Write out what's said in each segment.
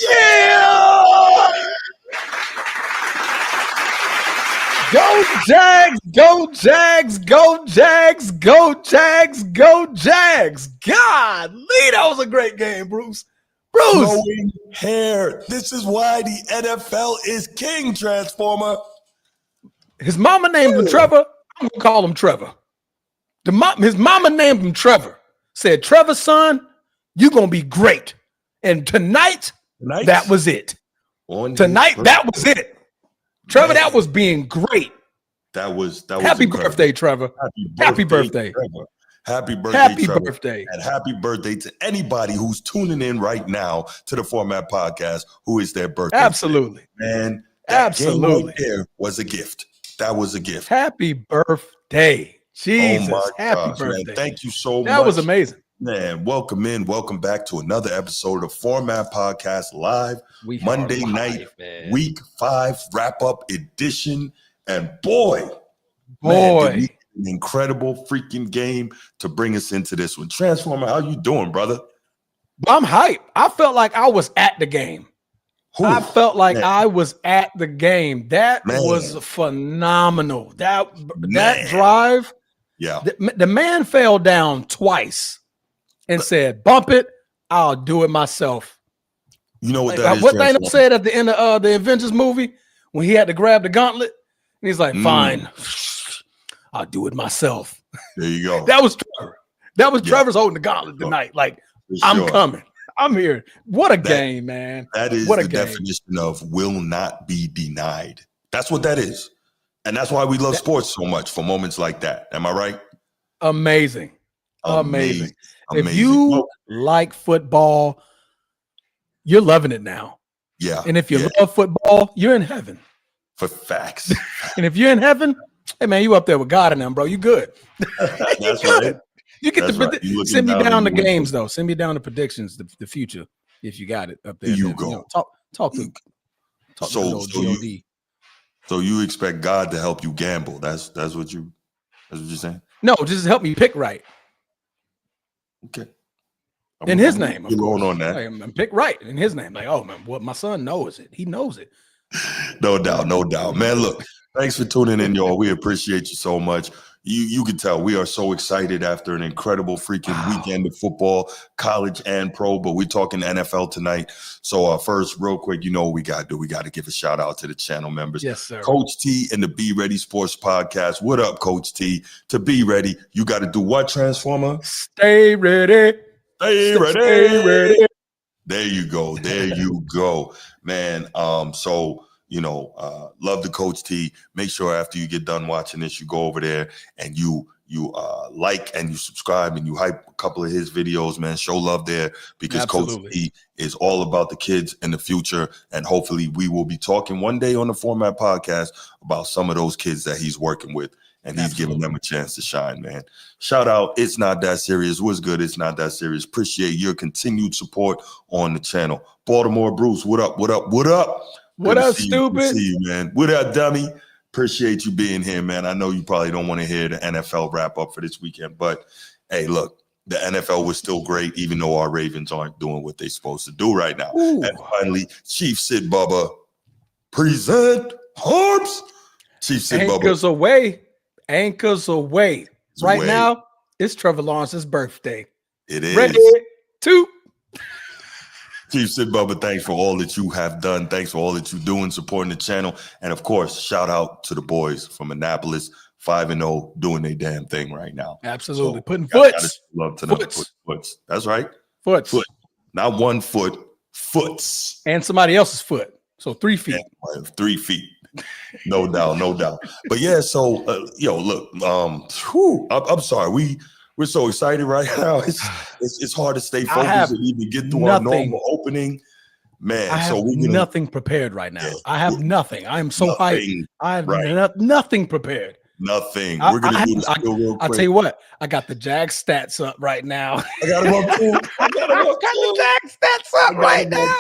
yeah! Go Jags, go Jags, go Jags, go Jags, go Jags. God, that was a great game, Bruce. Growing hair. This is why the NFL is king, Transformer. His mama named him Trevor. I'm going to call him Trevor. His mama named him Trevor. Said, Trevor, son, you're going to be great. And tonight, that was it. That was it. Trevor, that was being great. That was happy incredible. Birthday, Trevor. Happy birthday. Trevor. Happy birthday. And happy birthday to anybody who's tuning in right now to the Format Podcast who is their birthday. Absolutely. Man, absolutely. Right there was a gift. That was a gift. Happy birthday. Jesus. Happy birthday. Man. Thank you so much. That was amazing. Man, welcome back to another episode of Format Podcast Live. Monday night, man. Week 5 wrap-up edition. And boy, man, an incredible freaking game to bring us into this one. Transformer, how you doing, brother? I'm hyped. I felt like I was at the game. I felt like I was at the game. That was phenomenal. That drive. Yeah. The man fell down twice and said, bump it, I'll do it myself. You know what that is? What Thanos said at the end of the Avengers movie when he had to grab the gauntlet? And he's like, fine, I'll do it myself. There you go. That was Trevor. That was Trevor's holding the gauntlet tonight. Like, I'm coming. I'm here. What a game, man. That is the definition of will not be denied. That's what that is. And that's why we love sports so much for moments like that. Am I right? Amazing. If you like football, you're loving it now. Yeah. And if you love football, you're in heaven. For facts. And if you're in heaven, hey, man, you up there with God and them, bro. You good. That's right. You get send me down the games, though. Send me down the predictions, the future, if you got it up there. You go. Talk to G-O-D. So you expect God to help you gamble? That's what you're saying? No, just help me pick right. Okay. In His name, you're going on that. Like, pick right in His name. Like, oh man, what my son knows it. He knows it. No doubt, man. Look, thanks for tuning in, y'all. We appreciate you so much. You can tell we are so excited after an incredible freaking weekend of football, college and pro, but we're talking NFL tonight. So first, real quick, you know what we got to do. We got to give a shout out to the channel members. Yes, sir. Coach T and the Be Ready Sports Podcast. What up, Coach T? To be ready, you got to do what, Transformer? Stay ready. Stay ready. There you go. Man, so love the Coach T. Make sure after you get done watching this, you go over there and you like and you subscribe and you hype a couple of his videos, man. Show love there because Coach T is all about the kids in the future. And hopefully we will be talking one day on the Format Podcast about some of those kids that he's working with. And he's giving them a chance to shine, man. Shout out, It's Not That Serious. What's good? It's Not That Serious. Appreciate your continued support on the channel. Baltimore Bruce, what up? What up, stupid? Good to see you, man. What up, dummy? Appreciate you being here, man. I know you probably don't want to hear the NFL wrap up for this weekend, but hey, look, the NFL was still great, even though our Ravens aren't doing what they're supposed to do right now. Ooh. And finally, Chief Sid Bubba, present Harps. Chief Sid Bubba. Anchors away. Right now, it's Trevor Lawrence's birthday. It is. Ready to. Chief Sid Bubba, thanks for all that you have done. Thanks for all that you do in supporting the channel. And of course, shout out to the boys from Annapolis, 5-0, doing their damn thing right now. Absolutely. So, putting foots. Love to know. Foots. That's right. Foots. Foot. Not 1 foot, foots. And somebody else's foot. So 3 feet. 3 feet. No doubt. But yeah, so look, I'm sorry. We're so excited right now. It's hard to stay focused and even get through our normal opening. Man, I have nothing prepared right now. I have nothing. I am so hyped. I have nothing prepared. Nothing. We're gonna do this real quick. I'll tell you what, I got the Jag stats up right now. I got them up too. got the Jags stats up right now.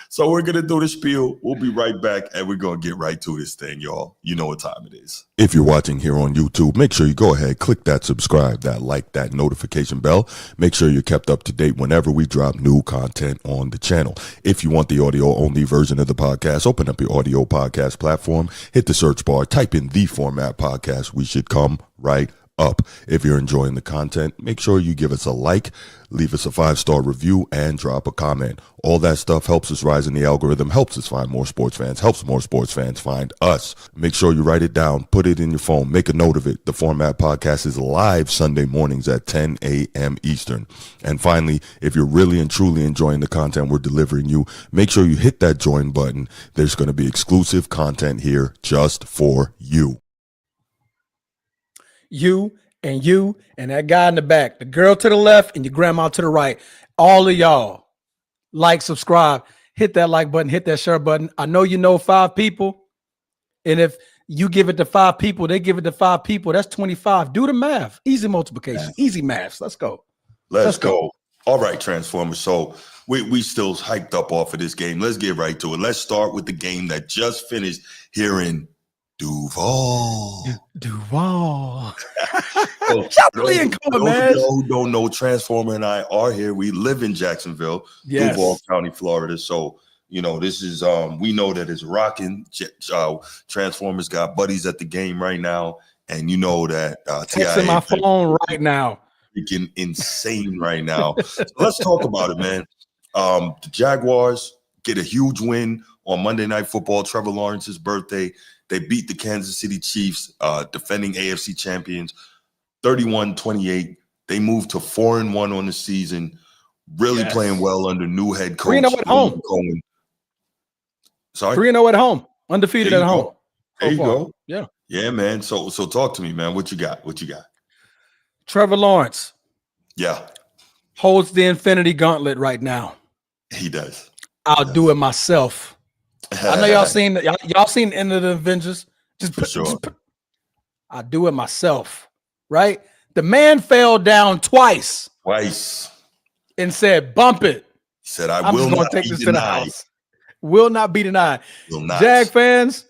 So we're going to do the spiel. We'll be right back, and we're going to get right to this thing, y'all. You know what time it is. If you're watching here on YouTube, make sure you go ahead, click that subscribe, that like, that notification bell. Make sure you're kept up to date whenever we drop new content on the channel. If you want the audio-only version of the podcast, open up your audio podcast platform, hit the search bar, type in The Format Podcast. We should come right up. If you're enjoying the content, make sure you give us a like, leave us a 5-star review, and drop a comment. All that stuff helps us rise in the algorithm, helps us find more sports fans, helps more sports fans find us. Make sure you write it down, put it in your phone, make a note of it. The Format Podcast is live Sunday mornings at 10 a.m. Eastern. And finally, if you're really and truly enjoying the content we're delivering you, make sure you hit that join button. There's going to be exclusive content here just for you. You and that guy in the back, the girl to the left and your grandma to the right, all of y'all, like, subscribe, hit that like button, hit that share button. I know you know 5 people, and if you give it to 5 people, they give it to 5 people. That's 25. Do the math. Easy multiplication, easy maths. Let's go. Let's go. All right, Transformers. So we still hyped up off of this game. Let's get right to it. Let's start with the game that just finished here in Duval. So, those who don't know, Transformer and I are here. We live in Jacksonville, Duval County, Florida. So, you know, this is we know that it's rocking. Transformers got buddies at the game right now, and you know that texting my phone right now, freaking insane right now. So let's talk about it, man. The Jaguars get a huge win on Monday Night Football. Trevor Lawrence's birthday. They beat the Kansas City Chiefs, defending AFC champions, 31-28. They moved to 4-1 on the season, really playing well under new head coach. 3-0 at home. Cohen. Sorry? 3-0 at home. Undefeated at home. There you go. Yeah. Yeah, man. So talk to me, man. What you got? Trevor Lawrence. Yeah. Holds the infinity gauntlet right now. He does. I'll do it myself. I know y'all seen the end of the Avengers. I do it myself, right? The man fell down twice and said, "Bump it." He said, "I'm just going to take this to the house. Will not be denied." Jag fans,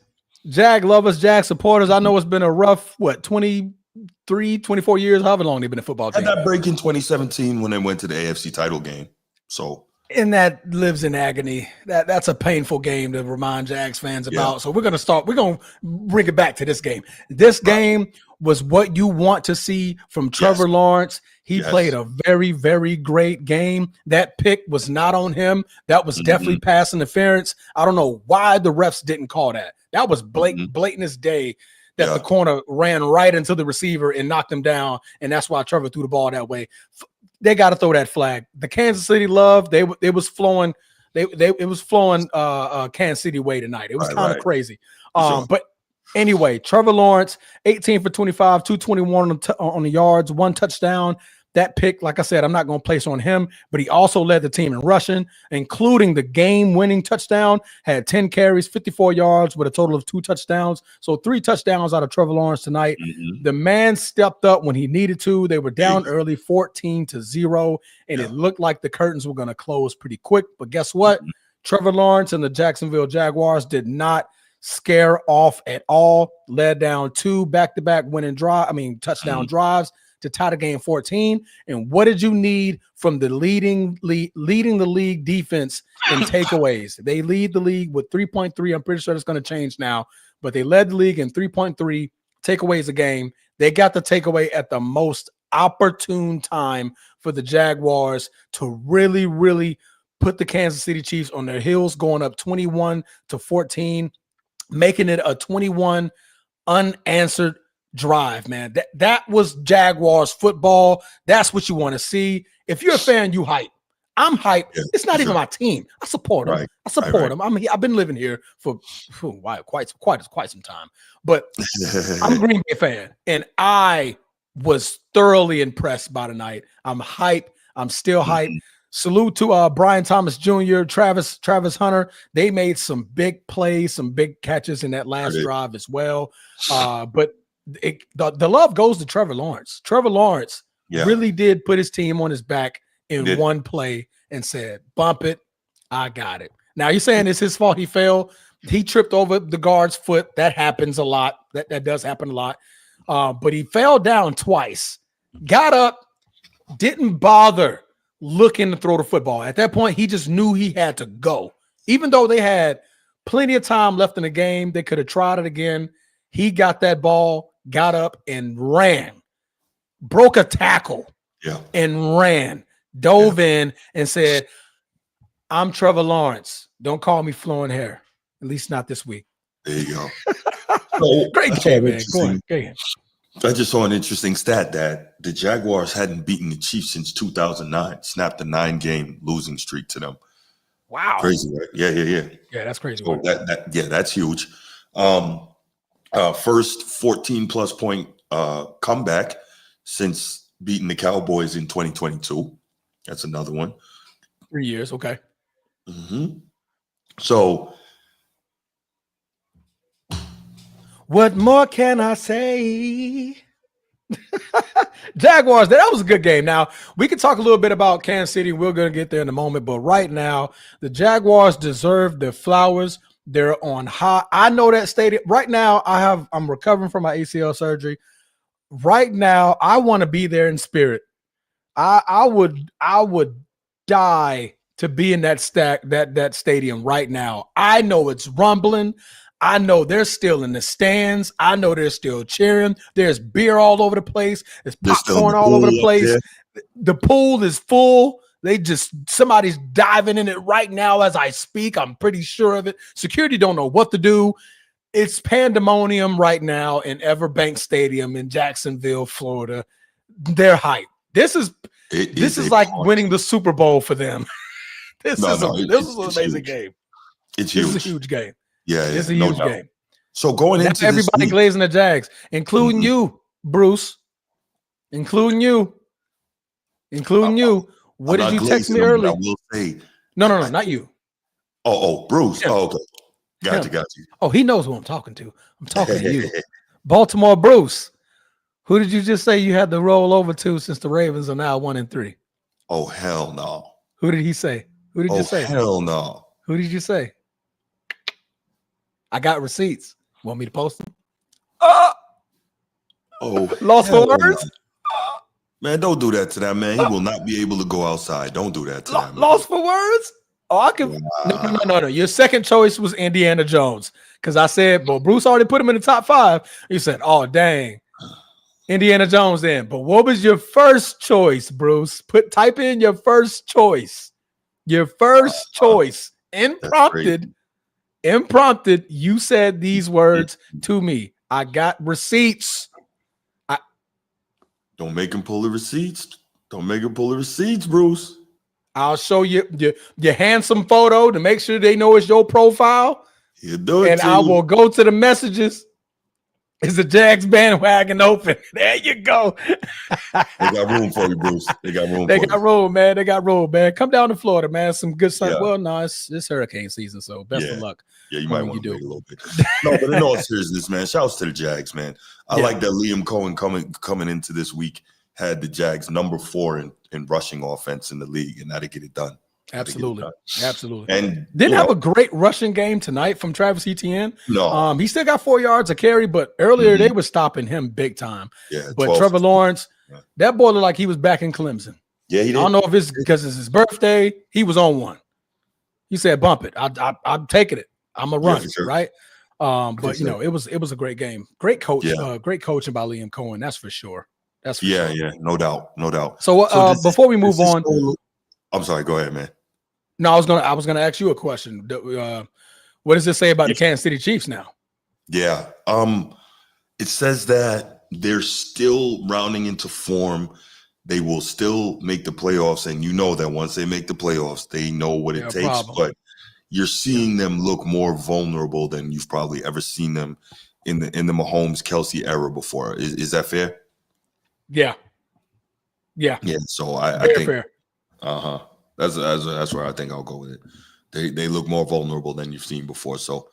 Jag lovers, Jag supporters. I know it's been a rough 23, 24 years, however long they've been a football team. Had that break in 2017 when they went to the AFC title game. So. And that lives in agony. That's a painful game to remind Jags fans about. Yeah. So we're going to bring it back to this game. This game was what you want to see from Trevor Lawrence. He played a very, very great game. That pick was not on him. That was definitely pass interference. I don't know why the refs didn't call that. That was blatant as day that the corner ran right into the receiver and knocked him down. And that's why Trevor threw the ball that way. They got to throw that flag. The Kansas City love, it was flowing Kansas City way tonight. It was kind of crazy. But anyway, Trevor Lawrence, 18 for 25, 221 on the yards, 1 touchdown. That pick, like I said, I'm not going to place on him, but he also led the team in rushing, including the game-winning touchdown, had 10 carries, 54 yards with a total of 2 touchdowns. So 3 touchdowns out of Trevor Lawrence tonight. The man stepped up when he needed to. They were down early, 14-0, and it looked like the curtains were going to close pretty quick. But guess what? Trevor Lawrence and the Jacksonville Jaguars did not scare off at all. Led down 2 back-to-back touchdown drives to tie the game 14. And what did you need from the leading the league defense in takeaways? They lead the league with 3.3. I'm pretty sure it's going to change now, but they led the league in 3.3 takeaways a game. They got the takeaway at the most opportune time for the Jaguars to really, really put the Kansas City Chiefs on their heels, going up 21-14, making it a 21 unanswered drive, man. That was Jaguars football. That's what you want to see. If you're a fan, you hype. I'm hyped. It's not even my team. I support them. I support them. I've been living here for quite some time. But I'm a Green Bay fan, and I was thoroughly impressed by the night. I'm hyped. I'm still hyped. Salute to Brian Thomas Jr., Travis Hunter. They made some big plays, some big catches in that last drive as well. But the love goes to Trevor Lawrence. Trevor Lawrence really did put his team on his back in one play and said, bump it, I got it. Now you're saying it's his fault he fell. He tripped over the guard's foot. That happens a lot. That does happen a lot. But he fell down twice, got up, didn't bother looking to throw the football. At that point, he just knew he had to go. Even though they had plenty of time left in the game, they could have tried it again. He got that ball, got up, and ran. Broke a tackle and ran. Dove in and said, I'm Trevor Lawrence. Don't call me flowing hair. At least not this week. There you go. So, great game, man. Go on. I just saw an interesting stat that the Jaguars hadn't beaten the Chiefs since 2009. Snapped a 9-game losing streak to them. Wow. Crazy, right? Yeah. Yeah, that's crazy. So that's huge. First 14-plus point comeback since beating the Cowboys in 2022. That's another one. 3 years, okay. Mm-hmm. So, what more can I say? Jaguars, that was a good game. Now, we can talk a little bit about Kansas City. We're going to get there in a moment. But right now, the Jaguars deserve their flowers. They're on high. I know that stadium. Right now, I'm recovering from my ACL surgery. Right now, I want to be there in spirit. I would die to be in that stadium right now. I know it's rumbling. I know they're still in the stands. I know they're still cheering. There's beer all over the place. There's popcorn all over the place. The pool is full. Somebody's diving in it right now as I speak. I'm pretty sure of it. Security don't know what to do. It's pandemonium right now in Everbank Stadium in Jacksonville, Florida. They're hyped. This is like winning the Super Bowl for them. This is an amazing game. It's huge. This is a huge game. Yeah, it's a huge game. So going into everybody glazing the Jags, including you, Bruce, including you. What did you text me earlier? I will say, no, not you. Oh, Bruce. Him. Oh, okay. Got you. Oh, he knows who I'm talking to. I'm talking to you, Baltimore Bruce. Who did you just say you had to roll over to since the Ravens are now 1-3? Oh, hell no. Who did he say? Who did you say? Hell no. Who did you say? I got receipts. Want me to post them? Lost for words? Man, don't do that to that man. He will not be able to go outside. Don't do that to that man. Lost for words? Oh, I can. No. Your second choice was Indiana Jones. Because I said, well, Bruce already put him in the top 5. You said, oh, dang. Indiana Jones then. But what was your first choice, Bruce? Type in your first choice. Your first choice. Imprompted, you said these words to me. I got receipts. Don't make him pull the receipts. Bruce. I'll show you your handsome photo to make sure they know it's your profile. You do it, and I will go to the messages. Is the Jags bandwagon open? There you go. They got room for you, Bruce. They got room, man. They got room, man. Come down to Florida, man. Some good sun. Yeah. Well, no, it's hurricane season, so best of luck. Yeah, you might want to wait a little bit. No, but in all seriousness, man, shouts to the Jags, man. I like that Liam Cohen coming into this week had the Jags number 4 in rushing offense in the league, and how to get it done. Absolutely. And didn't have a great rushing game tonight from Travis Etienne. No, he still got 4 yards a carry, but earlier they were stopping him big time. Yeah, but Trevor Lawrence, that boy looked like he was back in Clemson. Yeah, he did. I don't know if it's because it's his birthday. He was on one. He said, "Bump it. I'm taking it. I'm a run it, right?" But you know, it was a great game. Great coach. Great coaching by Liam Cohen. That's for sure. That's for sure. Yeah, no doubt. So before we move on, I'm sorry. Go ahead, man. No, I was gonna ask you a question. What does this say about the Kansas City Chiefs now? Yeah, it says that they're still rounding into form. They will still make the playoffs, and you know that once they make the playoffs, they know what it takes. But you're seeing them look more vulnerable than you've probably ever seen them in the Mahomes Kelsey era before. Is that fair? Yeah. So I think fair. That's where I think I'll go with it. They look more vulnerable than you've seen before. So,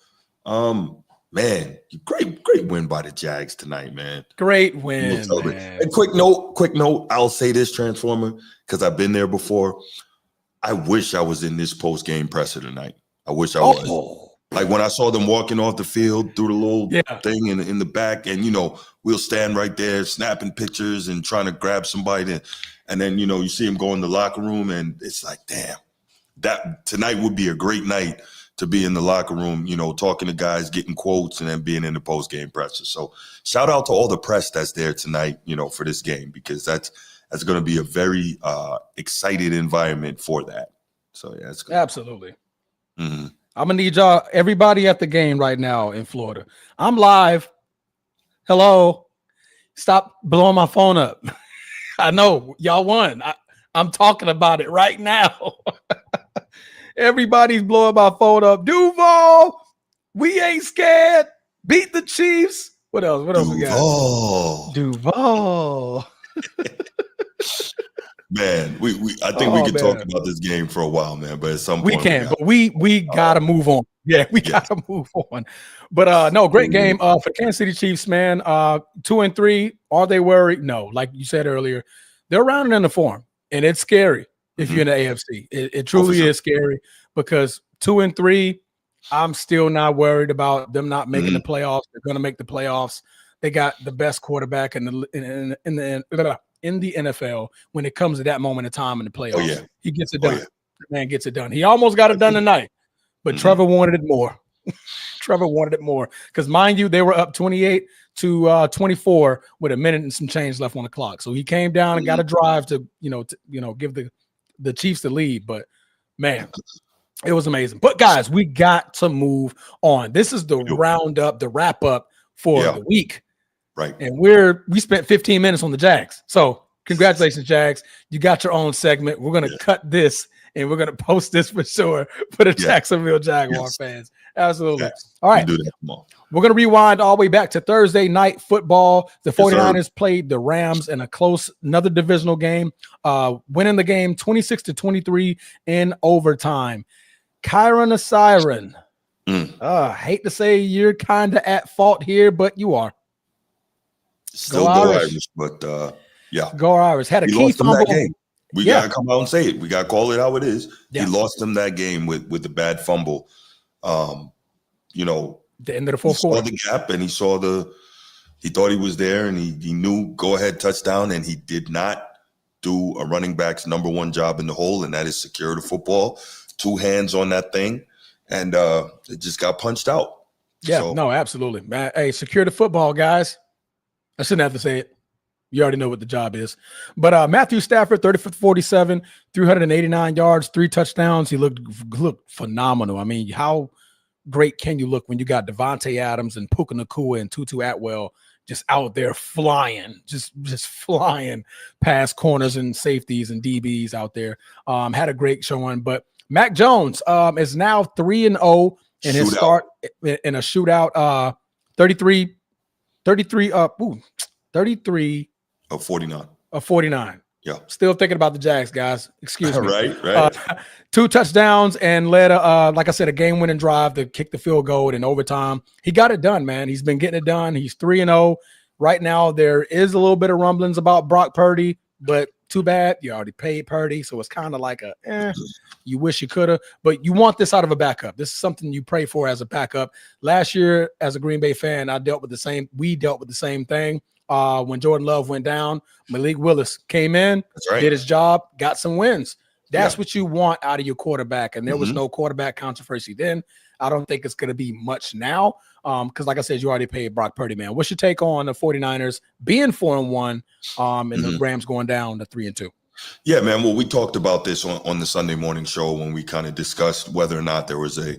Man, great win by the Jags tonight, man. Great win, man. And quick note, I'll say this, Transformer, because I've been there before. I wish I was in this post-game presser tonight. I wish I was. Like when I saw them walking off the field through the little thing in the back, and we'll stand right there snapping pictures and trying to grab somebody, and then you see them go in the locker room, and it's like, damn, that tonight would be a great night to be in the locker room, talking to guys, getting quotes, and then being in the post-game presser. So shout out to all the press that's there tonight, for this game, because that's going to be a very excited environment for that. So yeah, it's good. Absolutely. Mm-hmm. I'm gonna need y'all, everybody at the game right now in Florida. I'm live. Hello. Stop blowing my phone up. I know y'all won. I'm talking about it right now. Everybody's blowing my phone up. Duval, we ain't scared. Beat the Chiefs. What else? What else we got? Duval. Man, I think we can talk about this game for a while, man. But at some point we can. But we gotta move on. Yeah, we gotta move on. But no, great game for Kansas City Chiefs, man. 2-3. Are they worried? No, like you said earlier, they're rounding in the form, and it's scary if you're in the AFC. It truly is scary because 2-3. I'm still not worried about them not making the playoffs. They're going to make the playoffs. They got the best quarterback in the NFL when it comes to that moment of time in the playoffs. He gets it done. The man gets it done. He almost got it done tonight, but Trevor wanted it more. Trevor wanted it more because, mind you, they were up 28-24 with a minute and some change left on the clock. So he came down and got a drive to give the Chiefs the lead. But man, it was amazing. But guys, we got to move on. This is the roundup, the wrap up for the week. Right. And we spent 15 minutes on the Jags. So congratulations, Jags. You got your own segment. We're going to cut this and we're going to post this for sure for the Jacksonville Jaguar fans. Absolutely. All right. We're going to rewind all the way back to Thursday night football. The 49ers played the Rams in another divisional game, winning the game 26-23 in overtime. Kyron the Siren. I hate to say you're kind of at fault here, but you are. Still go Irish, but go Irish. Had a key fumble. That game. We gotta come out and say it. We gotta call it how it is. He lost them that game with the bad fumble. The end of the fourth quarter. Saw the gap and he thought he was there and he knew go ahead touchdown, and he did not do a running back's number one job in the hole, and that is secure the football. 2 hands on that thing, and it just got punched out. Yeah, no, absolutely. Hey, secure the football, guys. I shouldn't have to say it. You already know what the job is. But Matthew Stafford, 30 for 47, 389 yards, 3 touchdowns. He looked phenomenal. I mean, how great can you look when you got Devontae Adams and Puka Nacua and Tutu Atwell just out there flying, just flying past corners and safeties and DBs out there. Had a great showing. But Mac Jones is now 3-0 in his start in a shootout. 33 of 49. Of 49. Yeah. Still thinking about the Jags, guys. Excuse me. Right. 2 touchdowns and led like I said, a game-winning drive to kick the field goal in overtime. He got it done, man. He's been getting it done. He's 3-0. Right now, there is a little bit of rumblings about Brock Purdy, but too bad. You already paid Purdy, so it's kind of like you wish you could have. But you want this out of a backup. This is something you pray for as a backup. Last year, as a Green Bay fan, we dealt with the same thing. When Jordan Love went down, Malik Willis came in, did his job, got some wins. That's what you want out of your quarterback. And there was no quarterback controversy then. I don't think it's going to be much now because, like I said, you already paid Brock Purdy, man. What's your take on the 49ers being 4-1 and the Rams going down to 3-2? Yeah, man. Well, we talked about this on the Sunday morning show when we kind of discussed whether or not there was a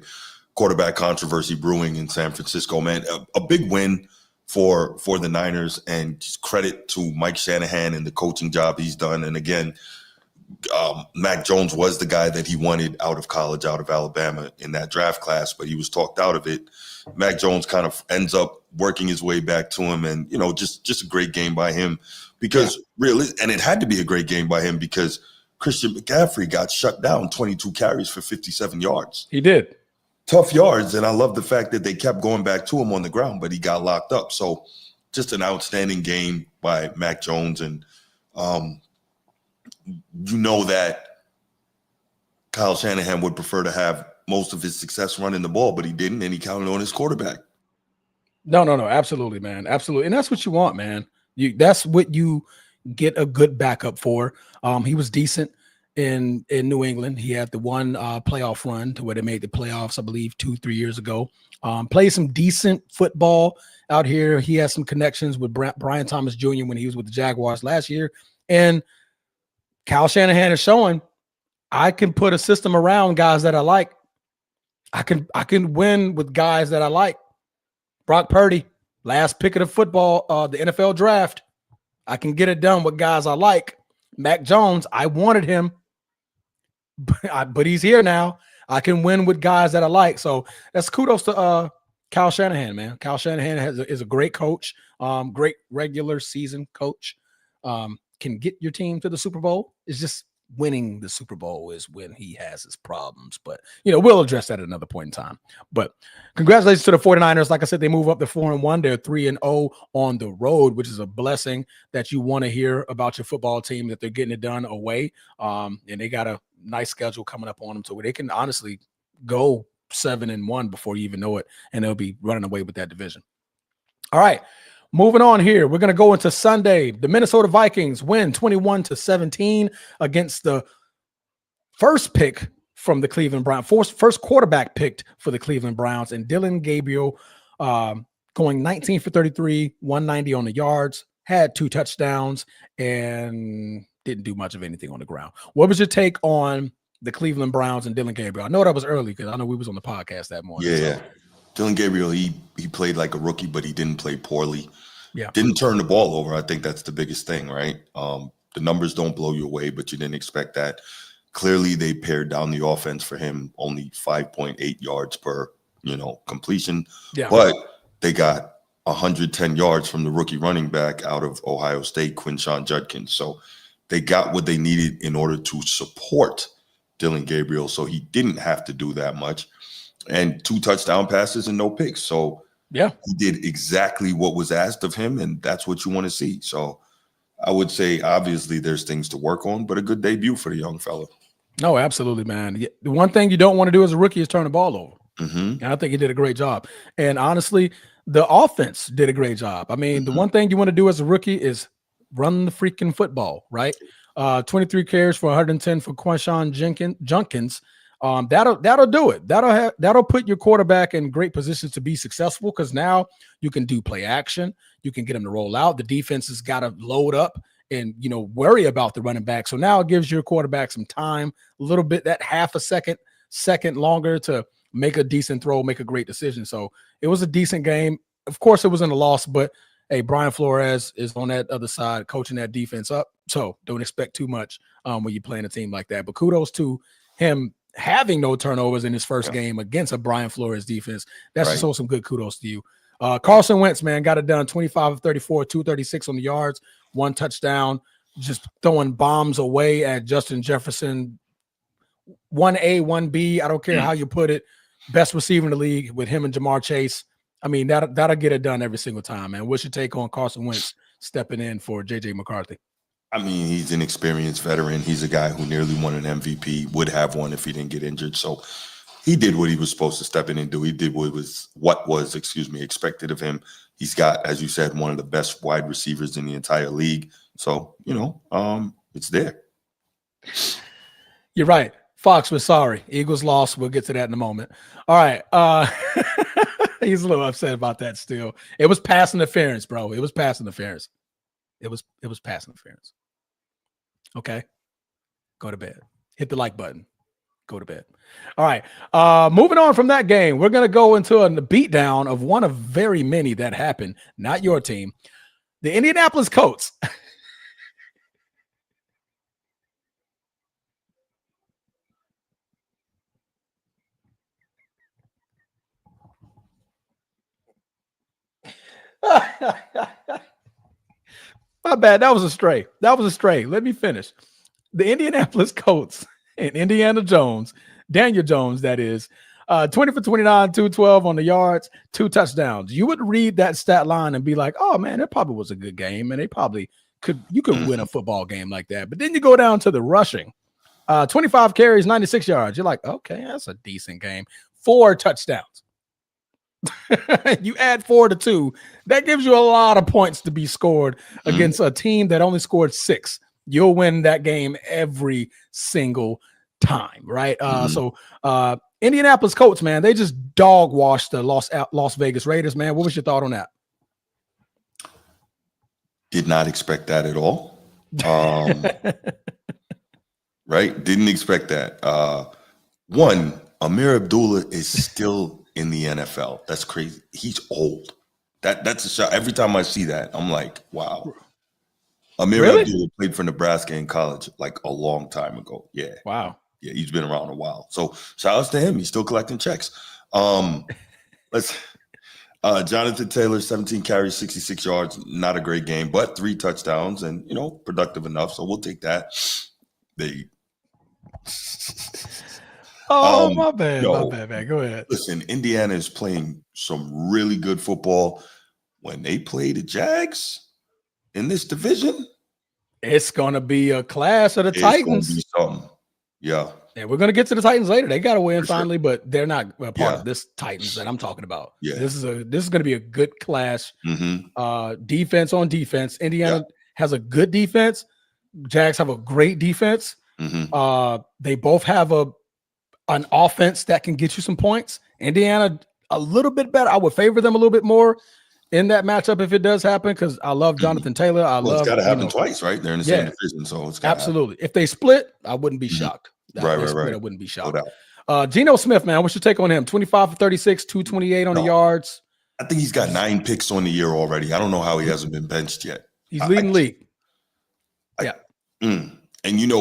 quarterback controversy brewing in San Francisco, man. A big win for the Niners, and just credit to Mike Shanahan and the coaching job he's done. And again, Mac Jones was the guy that he wanted out of college, out of Alabama in that draft class, but he was talked out of it. Mac Jones kind of ends up working his way back to him, and just a great game by him because and it had to be a great game by him because Christian McCaffrey got shut down 22 carries for 57 yards. He did. tough yards. And I love the fact that they kept going back to him on the ground, but he got locked up. So just an outstanding game by Mac Jones. And you know that Kyle Shanahan would prefer to have most of his success running the ball, but he didn't, and he counted on his quarterback. No, absolutely, man, absolutely, and that's what you want, man. That's what you get a good backup for. He was decent in New England. He had the one playoff run to where they made the playoffs, I believe, 2-3 years ago. Played some decent football out here. He has some connections with Brian Thomas Jr. when he was with the Jaguars last year, and Kyle Shanahan is showing I can put a system around guys that I like. I can win with guys that I like. Brock Purdy, last pick of the football, the NFL draft. I can get it done with guys I like. Mac Jones, I wanted him, but he's here now. I can win with guys that I like. So that's kudos to Kyle Shanahan, man. Kyle Shanahan is a great coach, great regular season coach. Can get your team to the Super Bowl. It's just winning the Super Bowl is when he has his problems. But, we'll address that at another point in time. But congratulations to the 49ers. Like I said, they move up to 4-1. They're 3-0 on the road, which is a blessing that you want to hear about your football team, that they're getting it done away. And they got a nice schedule coming up on them, so they can honestly go 7-1 before you even know it, and they'll be running away with that division. All right. Moving on here, we're going to go into Sunday. The Minnesota Vikings win 21-17 against the first pick from the Cleveland Browns, first quarterback picked for the Cleveland Browns, and Dylan Gabriel going 19 for 33, 190 on the yards, had 2 touchdowns, and didn't do much of anything on the ground. What was your take on the Cleveland Browns and Dylan Gabriel? I know that was early because I know we was on the podcast that morning. Yeah. So. Dylan Gabriel, he played like a rookie, but he didn't play poorly. Yeah. Didn't turn the ball over. I think that's the biggest thing, right? The numbers don't blow you away, but you didn't expect that. Clearly, they pared down the offense for him, only 5.8 yards per, completion. Yeah. But they got 110 yards from the rookie running back out of Ohio State, Quinshon Judkins. So they got what they needed in order to support Dylan Gabriel. So he didn't have to do that much. And 2 touchdown passes and no picks. So yeah, he did exactly what was asked of him, and that's what you want to see. So I would say, obviously, there's things to work on, but a good debut for the young fella. No, absolutely, man. The one thing you don't want to do as a rookie is turn the ball over. Mm-hmm. And I think he did a great job. And honestly, the offense did a great job. I mean, the one thing you want to do as a rookie is run the freaking football, right? 23 carries for 110 for Quinshon Judkins. That'll do it. That'll put your quarterback in great positions to be successful, because now you can do play action. You can get him to roll out. The defense has got to load up and worry about the running back. So now it gives your quarterback some time, a little bit, that half a second longer to make a decent throw, make a great decision. So it was a decent game. Of course, it wasn't a loss, but hey, Brian Flores is on that other side coaching that defense up. So don't expect too much when you're playing a team like that. But kudos to him having no turnovers in his first game against a Brian Flores defense. That's just some good kudos to you. Carson Wentz, man, got it done. 25 of 34, 236 on the yards, 1 touchdown, just throwing bombs away at Justin Jefferson. 1A, 1B, I don't care how you put it. Best receiver in the league with him and Jamar Chase. I mean, that'll get it done every single time, man. What's your take on Carson Wentz stepping in for J.J. McCarthy? I mean, he's an experienced veteran. He's a guy who nearly won an MVP, would have one if he didn't get injured. So he did what he was supposed to step in and do. He did what was expected of him. He's got, as you said, one of the best wide receivers in the entire league. So, it's there. You're right. Fox was sorry. Eagles lost. We'll get to that in a moment. All right. He's a little upset about that still. It was pass interference, bro. It was pass interference. It was pass interference. Okay. Go to bed. Hit the like button. Go to bed. All right. Moving on from that game, we're going to go into a beatdown of one of very many that happened. Not your team. The Indianapolis Colts. My bad. That was a stray. Let me finish. The Indianapolis Colts and Daniel Jones, that is, 20 for 29, 212 on the yards, 2 touchdowns. You would read that stat line and be like, oh man, it probably was a good game. And they probably could win a football game like that. But then you go down to the rushing. 25 carries, 96 yards. You're like, okay, that's a decent game. 4 touchdowns. You add 4 to 2. That gives you a lot of points to be scored against a team that only scored 6. You'll win that game every single time, right? So Indianapolis Colts, man, they just dog washed the Las Vegas Raiders, man. What was your thought on that? Did not expect that at all. Right? Didn't expect that. One, Amir Abdullah is still in the NFL. That's crazy. He's old. That's a shot. Every time I see that, I'm like, wow. Amir Abdullah played for Nebraska in college like a long time ago. Yeah. Wow. Yeah, he's been around a while. So shout outs to him. He's still collecting checks. Jonathan Taylor, 17 carries, 66 yards. Not a great game, but 3 touchdowns and, productive enough. So we'll take that. My bad. Go ahead. Listen, Indiana is playing some really good football. When they play the Jags in this division, it's going to be a clash of the Titans. It's going to be something. Yeah. And we're going to get to the Titans later. They got to win finally, but they're not a part of this Titans that I'm talking about. Yeah. This is going to be a good clash. Defense on defense. Indiana has a good defense. Jags have a great defense. They both have an offense that can get you some points. Indiana a little bit better. I would favor them a little bit more in that matchup if it does happen, because I love Jonathan Taylor. It's got to happen twice, right? They're in the same division, so it's absolutely. If they split, I wouldn't be shocked. Right. I wouldn't be shocked. Geno Smith, man, what's your take on him? 25 for 36, 228 on the yards. I think he's got 9 picks on the year already. I don't know how he hasn't been benched yet. He's leading league. And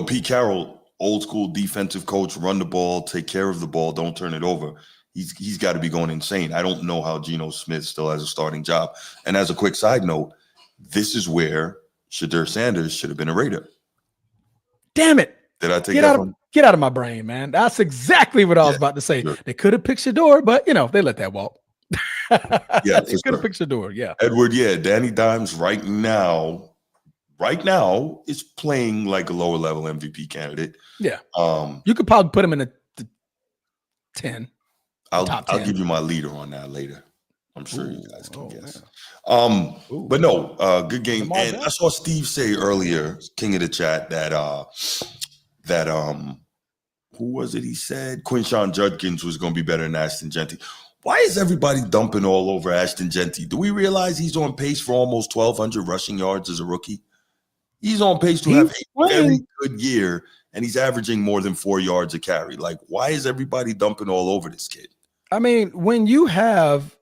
Pete Carroll, old school defensive coach, run the ball, take care of the ball, don't turn it over. He's got to be going insane. I don't know how Geno Smith still has a starting job. And as a quick side note, this is where Shedeur Sanders should have been a Raider. Damn it. Did I take Get out of my brain, man. That's exactly what I was about to say. Sure. They could have picked Shedeur, but they let that walk. They could have picked Shedeur. Yeah. Edward, Danny Dimes right now is playing like a lower level MVP candidate. Yeah. You could probably put him in the 10. I'll give you my leader on that later. I'm sure you guys can guess. But no, good game. And I saw Steve say earlier, king of the chat, that who was it? He said Quinshawn Judkins was going to be better than Ashton Genty. Why is everybody dumping all over Ashton Genty? Do we realize he's on pace for almost 1,200 rushing yards as a rookie? He's on pace to have a very good year, and he's averaging more than 4 yards a carry. Like, why is everybody dumping all over this kid? I mean, when you have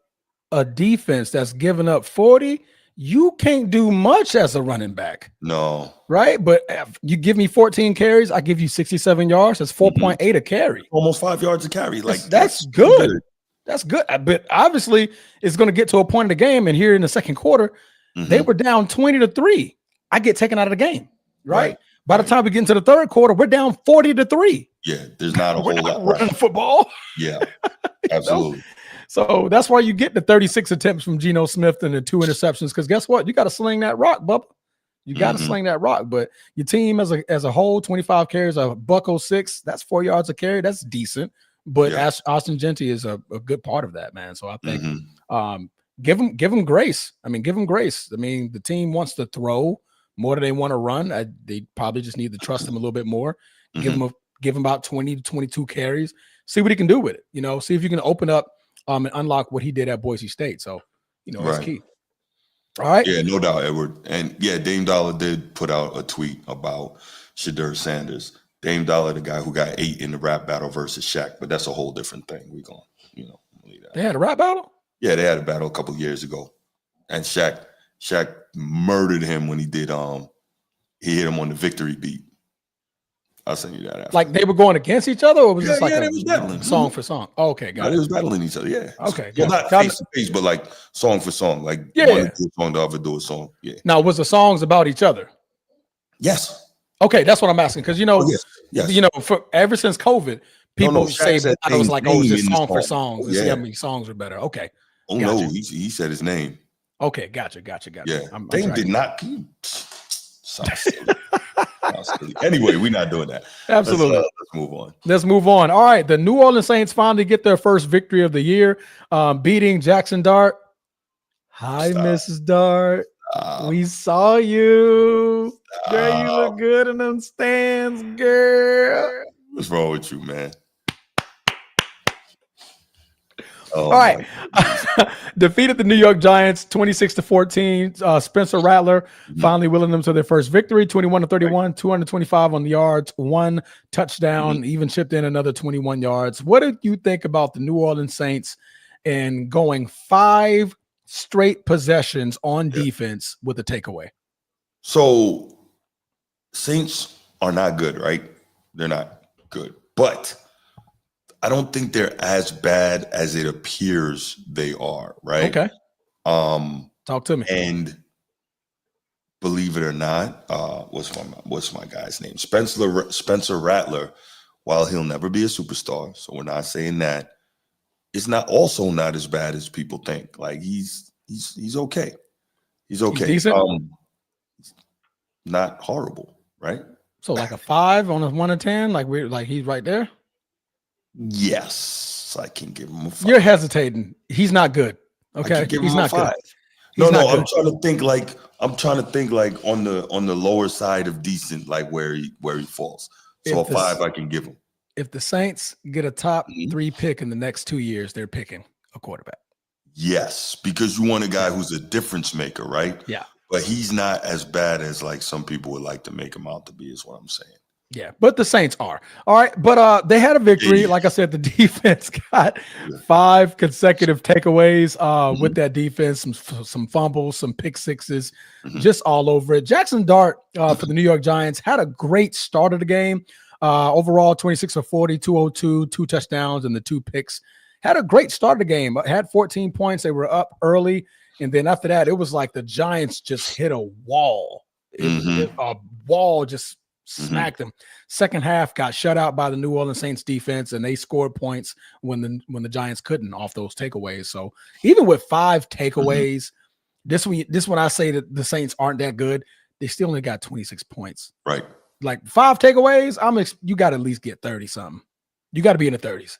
a defense that's giving up 40, you can't do much as a running back. No. Right? But if you give me 14 carries, I give you 67 yards. That's 4.8 a carry. Almost 5 yards a carry. Like that's good. That's good. But obviously, it's going to get to a point in the game, and here in the second quarter, they were down 20-3. I get taken out of the game. Right? By the time we get into the third quarter, we're down 40-3. Yeah, there's not a whole lot running football. Yeah, absolutely. So that's why you get the 36 attempts from Geno Smith and the 2 interceptions. Because guess what? You got to sling that rock, Bubba. You got to sling that rock. But your team as a whole, 25 carries, a $106. That's 4 yards a carry. That's decent. But Ashton Genty is a good part of that, man. So I think give him grace. I mean, give him grace. I mean, the team wants to throw more than they want to run. They probably just need to trust him a little bit more. Give him about 20 to 22 carries. See what he can do with it. See if you can open up and unlock what he did at Boise State. So, that's key. All right. Yeah, no doubt, Edward. And Dame Dollar did put out a tweet about Shedeur Sanders. Dame Dollar, the guy who got 8 in the rap battle versus Shaq, but that's a whole different thing. We're going, leave that. They had a rap battle? Yeah, they had a battle a couple years ago. And Shaq murdered him when he did he hit him on the victory beat. I'll send you that after. Like they were going against each other, or was this like they was battling song for song? Oh, okay, got it. They was battling each other, yeah. Okay, well, not face to face, but like song for song. Like one do a song, the other do a song. Yeah. Now, was the songs about each other? Yes. Okay, that's what I'm asking because yes. for ever since COVID, people Shaq say said battles Zane's like, oh, it's name just in the song for song. songs and see how many songs are better. Okay. Oh gotcha. no, he said his name. Okay, gotcha. Yeah, I'm Dame did not. Sounds silly. Anyway, we're not doing that. Absolutely. Let's move on. Let's move on. All right, the New Orleans Saints finally get their first victory of the year, beating Jackson Dart. Hi, Stop. Mrs. Dart. Stop. We saw you. Stop. Girl, you look good in them stands, girl. What's wrong with you, man? All right. Defeated the New York Giants 26-14. Spencer Rattler finally willing them to their first victory, 21-31, 225 on the yards, 1 touchdown, even chipped in another 21 yards. What did you think about the New Orleans Saints and going 5 straight possessions on defense with a takeaway? So Saints are not good, right? They're not good, but I don't think they're as bad as it appears they are, right? Okay. Talk to me. And believe it or not, what's my guy's name? Spencer Rattler. While he'll never be a superstar, so we're not saying that, it's not as bad as people think. Like he's okay. He's okay. He's decent? Not horrible, right? So like a 5 on a 1 to 10, like he's right there. Yes, I can give him a 5. You're hesitating. He's not good. Okay, he's not 5. Good. No, I'm trying to think like on the lower side of decent, like where he falls. So a 5 I can give him. If the Saints get a top 3 pick in the next 2 years, they're picking a quarterback. Yes, because you want a guy who's a difference maker, right? Yeah. But he's not as bad as like some people would like to make him out to be, is what I'm saying. Yeah, but the Saints are. All right, but they had a victory. Like I said, the defense got 5 consecutive takeaways with that defense, some fumbles, some pick sixes, just all over it. Jackson Dart for the New York Giants had a great start of the game. Overall, 26 of 40, 202, 2 touchdowns, and the 2 picks. Had a great start of the game. Had 14 points. They were up early. And then after that, it was like the Giants just hit a wall. A wall just smacked them. Second half got shut out by the New Orleans Saints defense, and they scored points when the Giants couldn't off those takeaways. So even with 5 takeaways, this one I say that the Saints aren't that good. They still only got 26 points. Right. Like 5 takeaways, you got to at least get 30 something. You got to be in the 30s.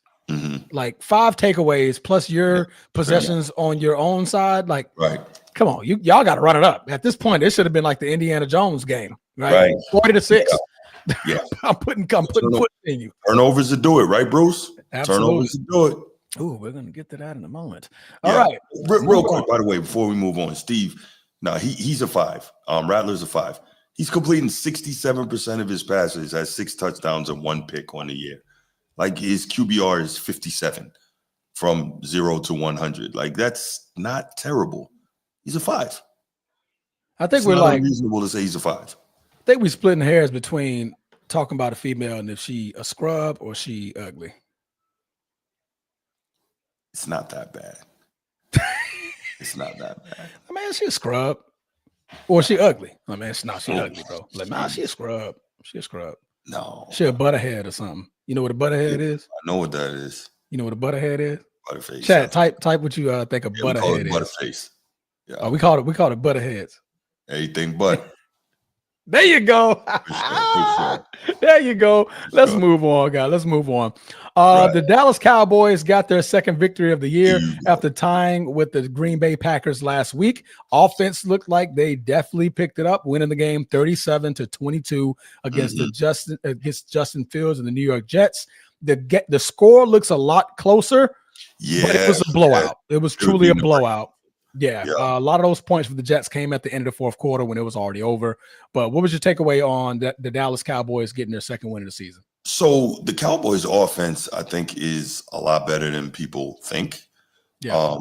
Like 5 takeaways plus your possessions on your own side. Like, come on, y'all got to run it up. At this point, it should have been like the Indiana Jones game, right? 40-6. Yeah. I'm putting foot in you. Turnovers to do it, right, Bruce? Absolutely. Turnovers to do it. Ooh, we're gonna get to that in a moment. All right. Real quick, by the way, before we move on, Steve. No, he's a 5. Rattler's a 5. He's completing 67% of his passes, has 6 touchdowns and 1 pick on the year. Like his QBR is 57 from 0 to 100. Like that's not terrible. He's a 5. I think we're like reasonable to say he's a 5. I think we're splitting hairs between talking about a female and if she a scrub or she ugly. It's not that bad. It's not that bad. I mean, she a scrub. Or she ugly. I mean, she ugly, bro. Like, nah, she a scrub. She a scrub. No. She a butterhead or something. You know what a butterhead is? I know what that is. You know what a butterhead is? Butterface. Chat, type what you think a butterhead is. Butterface. Yeah. Oh, we call it butterheads. Anything but. There you go. There you go. Let's move on, guys. Let's move on. The Dallas Cowboys got their second victory of the year after tying with the Green Bay Packers last week. Offense looked like they definitely picked it up, winning the game 37-22 against Justin Fields and the New York Jets. The score looks a lot closer, but it was a blowout. It was truly a blowout. Yeah, a lot of those points for the Jets came at the end of the fourth quarter when it was already over. But what was your takeaway on the Dallas Cowboys getting their second win of the season? So the Cowboys offense, I think, is a lot better than people think. Yeah.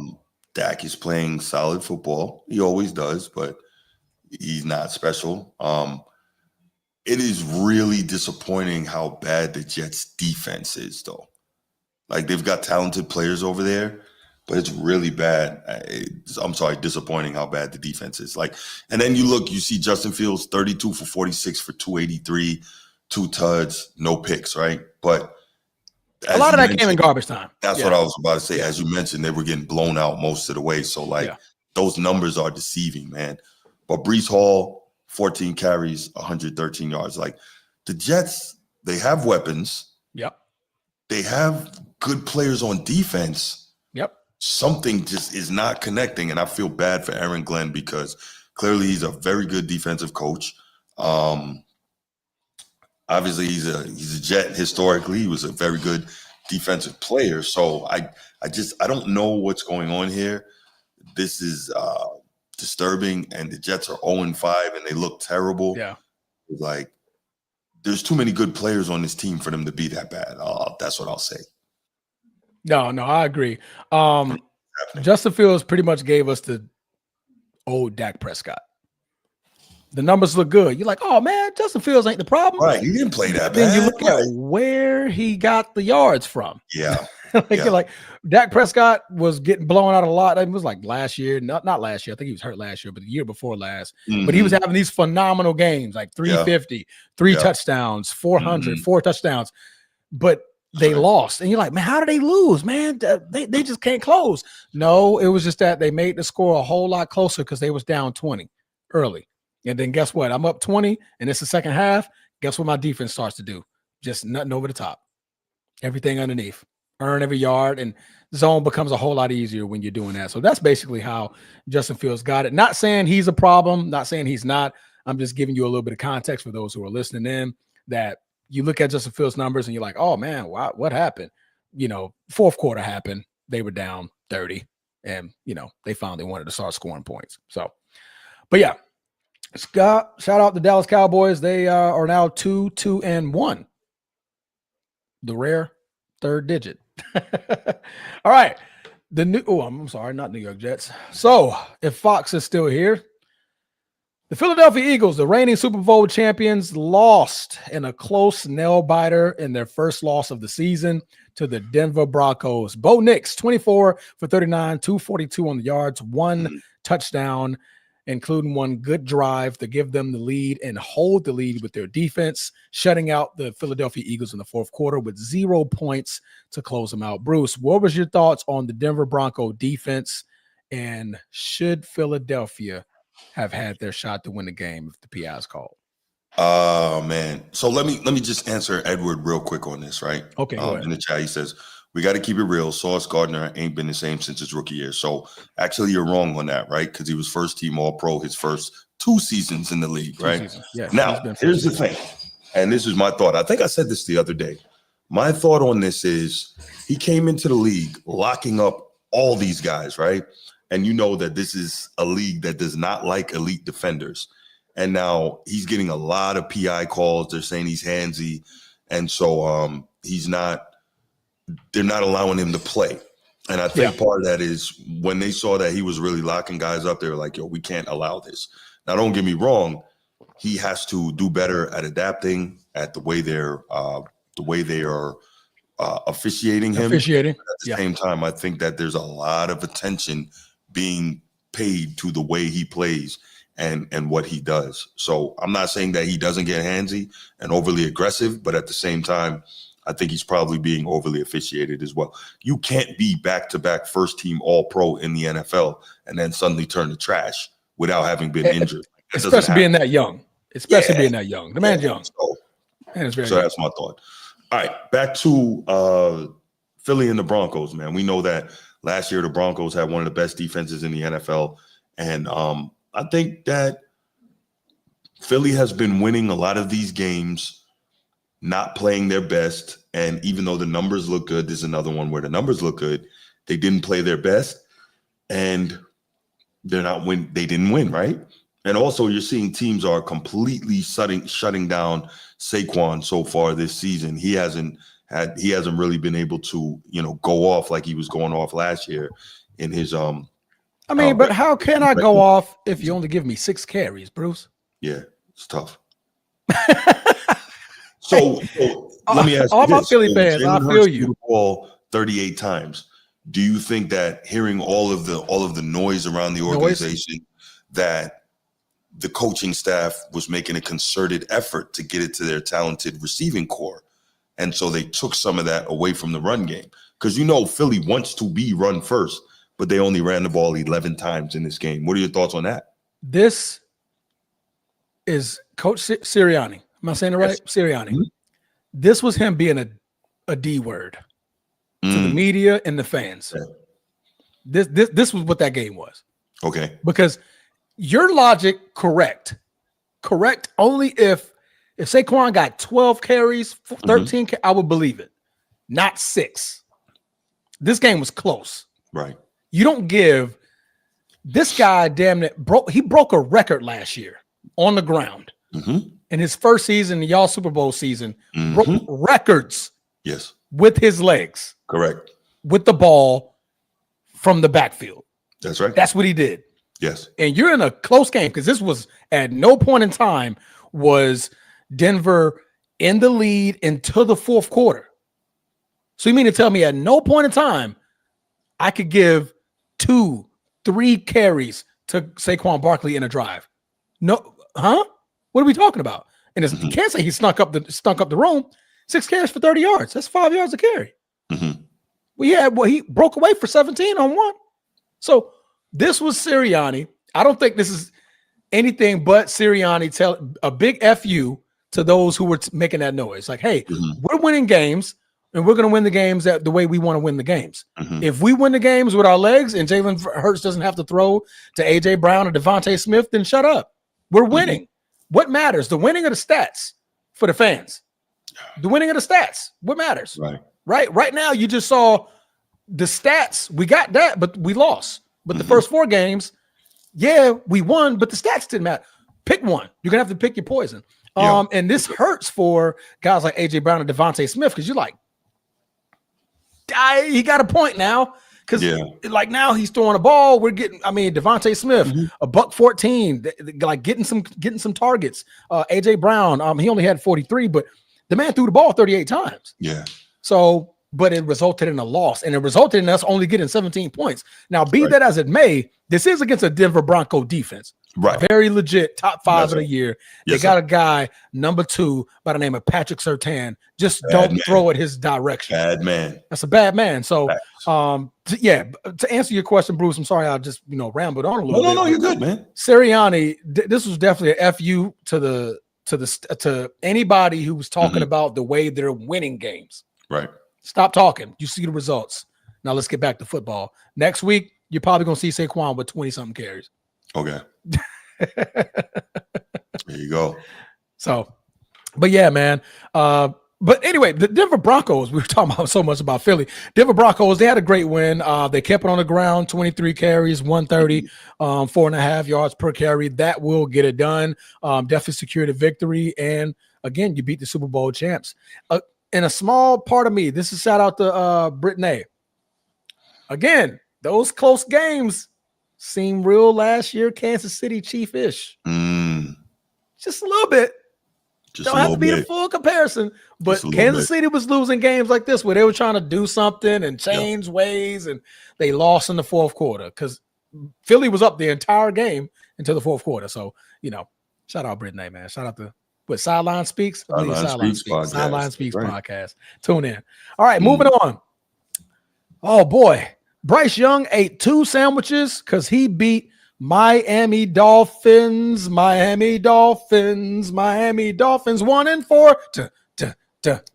Dak is playing solid football. He always does, but he's not special. It is really disappointing how bad the Jets defense is, though. Like, they've got talented players over there, but it's really bad. Disappointing how bad the defense is. Like, and then you see Justin Fields 32 for 46 for 283, 2 tuds, no picks, right? But A lot of that came in garbage time. That's what I was about to say. As you mentioned, they were getting blown out most of the way. So, those numbers are deceiving, man. But Breece Hall, 14 carries, 113 yards. Like, the Jets, they have weapons. Yep. They have good players on defense. Yep. Something just is not connecting. And I feel bad for Aaron Glenn because clearly he's a very good defensive coach. Obviously, he's a Jet historically. He was a very good defensive player. So I don't know what's going on here. This is disturbing, and the Jets are 0-5, and they look terrible. Yeah. Like, there's too many good players on this team for them to be that bad. That's what I'll say. No, I agree. Justin Fields pretty much gave us the old Dak Prescott. The numbers look good. You're like, oh, man, Justin Fields ain't the problem. Right, he didn't play that bad. Then you look at where he got the yards from. Yeah. You're like, Dak Prescott was getting blown out a lot. It was like last year, not last year. I think he was hurt last year, but the year before last. Mm-hmm. But he was having these phenomenal games, like 350, 3 touchdowns, 400, 4 touchdowns. But they lost. And you're like, man, how did they lose, man? They just can't close. No, it was just that they made the score a whole lot closer because they was down 20 early. And then guess what? I'm up 20, and it's the second half. Guess what my defense starts to do? Just nothing over the top. Everything underneath. Earn every yard, and zone becomes a whole lot easier when you're doing that. So that's basically how Justin Fields got it. Not saying he's a problem, not saying he's not. I'm just giving you a little bit of context for those who are listening in, that you look at Justin Fields' numbers and you're like, oh, man, what happened? Fourth quarter happened. They were down 30, and, they finally wanted to start scoring points. So, but yeah. Scott, shout out the Dallas Cowboys. They are now 2-2-1. The rare third digit. All right. I'm sorry, not New York Jets. So if Fox is still here, the Philadelphia Eagles, the reigning Super Bowl champions, lost in a close nail biter in their first loss of the season to the Denver Broncos. Bo Nix, 24 for 39, 242 on the yards, 1 touchdown, including 1 good drive to give them the lead and hold the lead with their defense, shutting out the Philadelphia Eagles in the fourth quarter with 0 points to close them out. Bruce, what was your thoughts on the Denver Bronco defense, and should Philadelphia have had their shot to win the game if the PI is called? Oh, man. So let me just answer Edward real quick on this, right? Okay, go ahead. In the chat, he says, we got to keep it real. Sauce Gardner ain't been the same since his rookie year. So actually, you're wrong on that, right? Because he was first team All-Pro his first 2 seasons in the league, right? Yes, now, here's the thing. And this is my thought. I think I said this the other day. My thought on this is he came into the league locking up all these guys, right? And you know that this is a league that does not like elite defenders. And now he's getting a lot of PI calls. They're saying he's handsy. And so they're not allowing him to play. And I think part of that is when they saw that he was really locking guys up, they were like, yo, we can't allow this. Now, don't get me wrong. He has to do better at adapting at the way they are officiating him. At the same time, I think that there's a lot of attention being paid to the way he plays and what he does. So I'm not saying that he doesn't get handsy and overly aggressive, but at the same time, I think he's probably being overly officiated as well. You can't be back-to-back first-team All-Pro in the NFL and then suddenly turn to trash without having been injured. Especially being that young. Being that young. The man's young. So that's my thought. All right, back to Philly and the Broncos, man. We know that last year the Broncos had one of the best defenses in the NFL. And I think that Philly has been winning a lot of these games, not playing their best. And even though the numbers look good, there's another one where the numbers look good. They didn't play their best, and they didn't win, right? And also you're seeing teams are completely shutting down Saquon so far this season. He hasn't really been able to, go off like he was going off last year in his but how can I go off if you only give me 6 carries, Bruce? Yeah, it's tough. So let me ask you all this. my Philly fans, I feel you. The ball 38 times. Do you think that hearing all of the noise around the organization, that the coaching staff was making a concerted effort to get it to their talented receiving core, And so they took some of that away from the run game. Because Philly wants to be run first, but they only ran the ball 11 times in this game. What are your thoughts on that? This is Coach Sirianni. Am I saying it right? Yes. Sirianni. Mm-hmm. This was him being a D word to the media and the fans. Okay. This was what that game was. Okay. Because your logic, correct only if Saquon got 12 carries, 13, I would believe it. Not 6. This game was close. Right. You don't give this guy he broke a record last year on the ground. In his first season, y'all Super Bowl season, broke records. Yes. With his legs. Correct. With the ball from the backfield. That's right. That's what he did. Yes. And you're in a close game because this was at no point in time was Denver in the lead until the fourth quarter. So you mean to tell me at no point in time I could give 2-3 carries to Saquon Barkley in a drive? No, huh? What are we talking about? And you can't say he stunk up the room. 6 carries for 30 yards. That's 5 yards a carry. He broke away for 17 on one. So this was Sirianni. I don't think this is anything but Sirianni tell a big FU to those who were making that noise. Like, hey, we're winning games and we're going to win the games the way we want to win the games. If we win the games with our legs and Jalen Hurts doesn't have to throw to A.J. Brown or Devontae Smith, then shut up. We're winning. What matters? The winning of the stats for the fans. The winning of the stats. What matters? Right. Right now, you just saw the stats. We got that, but we lost. But the first 4 games, we won, but the stats didn't matter. Pick one. You're gonna have to pick your poison. And this hurts for guys like A.J. Brown and Devontae Smith because you're like, he got a point now. Because like now he's throwing a ball. We're getting, Devontae Smith, $114, like getting some targets. AJ Brown, he only had 43, but the man threw the ball 38 times. Yeah. So, but it resulted in a loss, and it resulted in us only getting 17 points. Now, be that as it may, this is against a Denver Bronco defense. Right. Very legit, top 5 of the year. They got a guy, number 2, by the name of Patrick Surtain. Just don't throw it his direction. Bad man. That's a bad man. So, to answer your question, Bruce, I'm sorry I just, rambled on a little bit. No, you're good, man. Sirianni, this was definitely a FU to anybody who was talking about the way they're winning games. Right. Stop talking. You see the results. Now let's get back to football. Next week, you're probably going to see Saquon with 20-something carries. Okay. There you go. So, but yeah, man. But anyway, the Denver Broncos, we were talking about so much about Philly. Denver Broncos, they had a great win. They kept it on the ground, 23 carries, 130, 4.5 yards per carry. That will get it done. Definitely secured a victory. And again, you beat the Super Bowl champs. In a small part of me, this is shout out to Brittany. Again, those close games seem real last year, Kansas City Chief-ish. Just a little bit. Don't have to be the full comparison, but Kansas City was losing games like this where they were trying to do something and change ways, and they lost in the fourth quarter because Philly was up the entire game until the fourth quarter. So, shout out Brittany, man. Shout out to Sideline Speaks? Sideline Speaks podcast. Tune in. All right, moving on. Oh, boy. Bryce Young ate 2 sandwiches because he beat Miami Dolphins 1-4.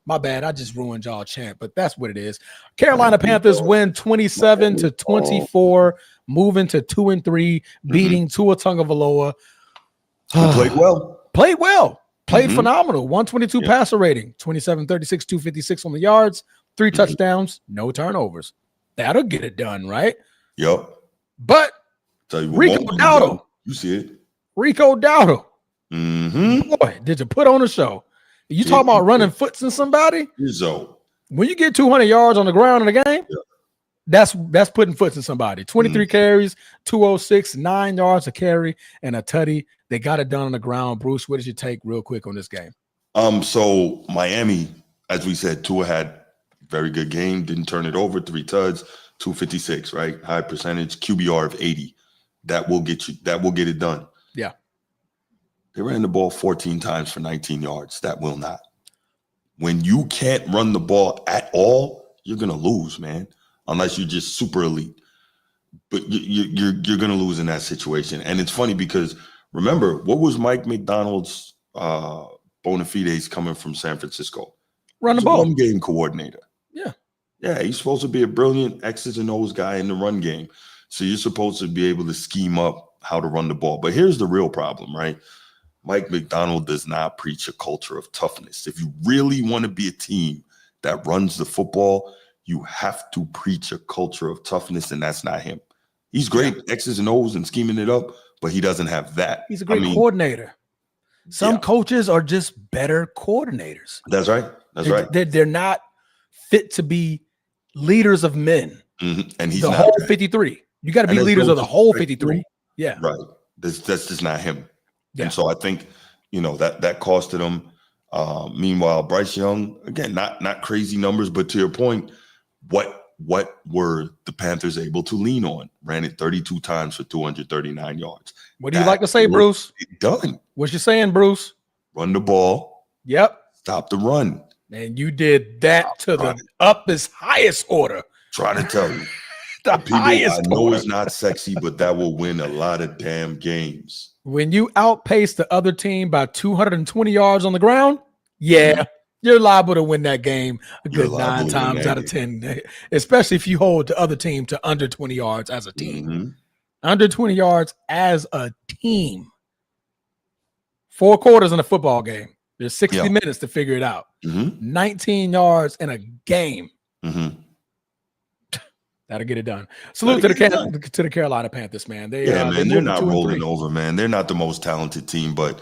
My bad. I just ruined y'all chant, but that's what it is. Carolina Panthers win 27-24, moving to 2-3, beating Tua Tagovailoa. Played well. Played phenomenal. 122 passer rating, 27-36, 256 on the yards, 3 touchdowns, no turnovers. That'll get it done, right? Yep. But Rico Dowdle. You see it. Rico Dowdle. Boy, did you put on a show. You talking about running foots in somebody? When you get 200 yards on the ground in a game, that's putting foots in somebody. 23 carries, 206, 9 yards a carry, and a tutty. They got it done on the ground. Bruce, what did you take real quick on this game? So Miami, as we said, Tua had very good game, didn't turn it over, 3 tuds, 256, right? High percentage, QBR of 80. That will get it done. Yeah. They ran the ball 14 times for 19 yards. That will not. When you can't run the ball at all, you're gonna lose, man. Unless you're just super elite. But you're gonna lose in that situation. And it's funny because remember, what was Mike McDonald's bona fides coming from San Francisco? Run the He's a ball. run game coordinator. Yeah. Yeah, he's supposed to be a brilliant X's and O's guy in the run game. So you're supposed to be able to scheme up how to run the ball. But here's the real problem, right? Mike McDonald does not preach a culture of toughness. If you really want to be a team that runs the football, you have to preach a culture of toughness, and that's not him. He's great X's and O's and scheming it up, but he doesn't have that. He's a great coordinator. Some coaches are just better coordinators. That's right. They're not fit to be leaders of men. Mm-hmm. And he's the not whole that. 53. You got to be leaders of the whole 53. Yeah. Right. That's just not him. Yeah. And so I think, that costed him. Meanwhile, Bryce Young, again, not crazy numbers, but to your point, what were the Panthers able to lean on? Ran it 32 times for 239 yards. What do you like to say, Bruce? Done. What you saying, Bruce? Run the ball. Yep. Stop the run. And you did that to the highest order. Trying to tell you. People, I know it's not sexy, but that will win a lot of damn games. When you outpace the other team by 220 yards on the ground, you're liable to win that game a good 9 times out of 10, especially if you hold the other team to under 20 yards as a team. Mm-hmm. Under 20 yards as a team. 4 quarters in a football game. There's 60 minutes to figure it out. Mm-hmm. 19 yards in a game. Mm-hmm. That'll get it done. Salute to the Carolina Panthers, man. They're not rolling over, man. They're not the most talented team, but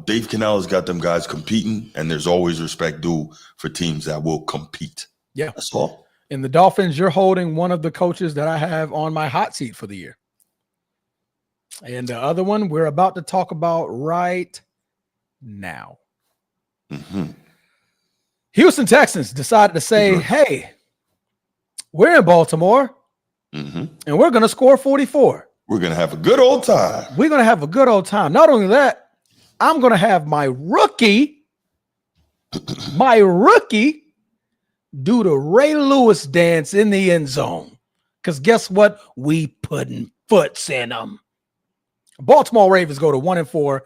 Dave Cannell's got them guys competing, and there's always respect due for teams that will compete. Yeah, that's all. And the Dolphins, you're holding one of the coaches that I have on my hot seat for the year, and the other one we're about to talk about right now. Mm-hmm. Houston Texans decided to say, "Hey, we're in Baltimore, and we're going to score 44. We're going to have a good old time. We're going to have a good old time. Not only that, I'm going to have my rookie do the Ray Lewis dance in the end zone. Because guess what? We putting foots in them." Baltimore Ravens go to 1-4.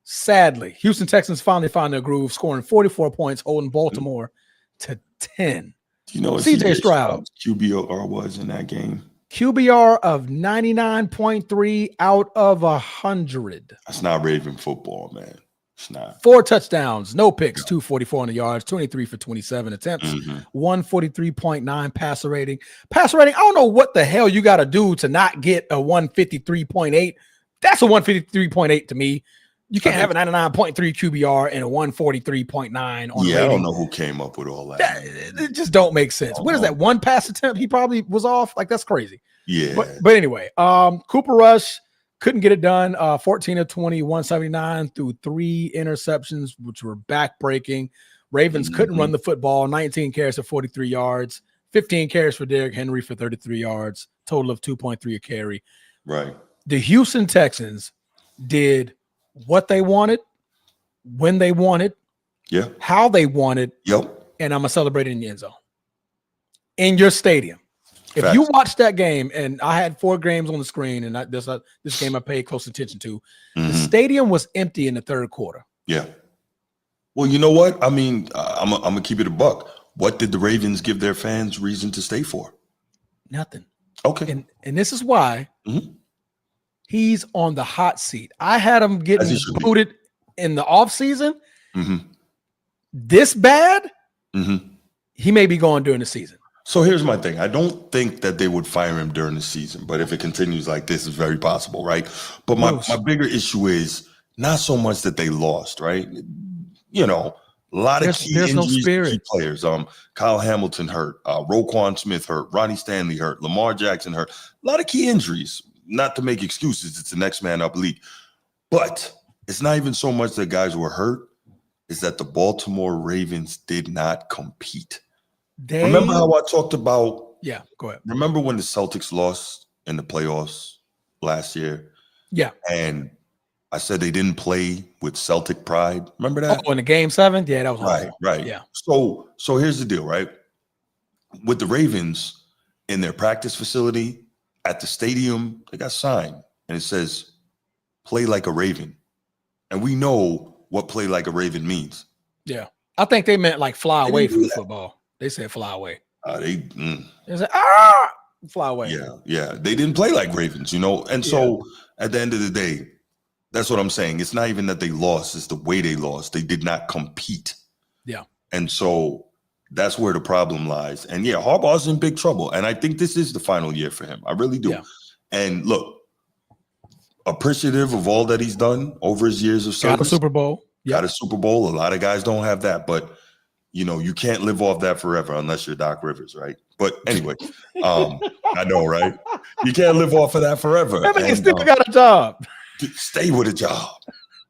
Sadly, Houston Texans finally found their groove, scoring 44 points, holding Baltimore to 10. Do you know what CJ Stroud QBR was in that game? QBR of 99.3 out of 100. That's not Raven football, man. It's not. 4 touchdowns, no picks, 244 on the yards, 23 for 27 attempts, 143.9 passer rating. Passer rating, I don't know what the hell you got to do to not get a 153.8. That's a 153.8 to me. You can't have a 99.3 QBR and a 143.9 on rating. I don't know who came up with all that. It just don't make sense. What is that? 1 pass attempt? He probably was off. Like, that's crazy. Yeah. But anyway, Cooper Rush couldn't get it done. 14 of 20, 179 through 3 interceptions, which were back-breaking. Ravens couldn't run the football. 19 carries for 43 yards. 15 carries for Derrick Henry for 33 yards. Total of 2.3 a carry. Right. The Houston Texans did what they wanted, when they wanted, how they wanted, and I'm going to celebrate it in the end zone. In your stadium. If you watch that game, and I had 4 games on the screen, and this game I paid close attention to, the stadium was empty in the third quarter. Yeah. Well, you know what? I mean, I'm going to keep it a buck. What did the Ravens give their fans reason to stay for? Nothing. Okay. And this is why he's on the hot seat. I had him getting booted in the offseason. This bad, he may be gone during the season. So here's my thing. I don't think that they would fire him during the season, but if it continues like this, it's very possible, right? But my bigger issue is not so much that they lost, right? A lot of key injuries to key players. Kyle Hamilton hurt, Roquan Smith hurt, Ronnie Stanley hurt, Lamar Jackson hurt. A lot of key injuries. Not to make excuses, it's the next man up league. But it's not even so much that guys were hurt, it's that the Baltimore Ravens did not compete. Remember how I talked about? Yeah, go ahead. Remember when the Celtics lost in the playoffs last year? Yeah. And I said they didn't play with Celtic pride. Remember that? Oh, in the game 7? Yeah, that was Right, horrible. right. Yeah. So here's the deal, right? With the Ravens in their practice facility at the stadium, they got a sign and it says, "Play like a Raven." And we know what "play like a Raven" means. Yeah. I think they meant like fly They away didn't from do the that. football. They said fly away. They said, fly away. yeah. They didn't play like Ravens, And so at the end of the day, that's what I'm saying. It's not even that they lost, it's the way they lost. They did not compete. Yeah. And so that's where the problem lies. And yeah, Harbaugh's in big trouble. And I think this is the final year for him. I really do. Yeah. And look, appreciative of all that he's done over his years of service. Got a Super Bowl. Got a Super Bowl. A lot of guys don't have that, but you can't live off that forever unless you're Doc Rivers, right? But anyway, I know, right? You can't live off of that forever. That man still got a job. Stay with a job.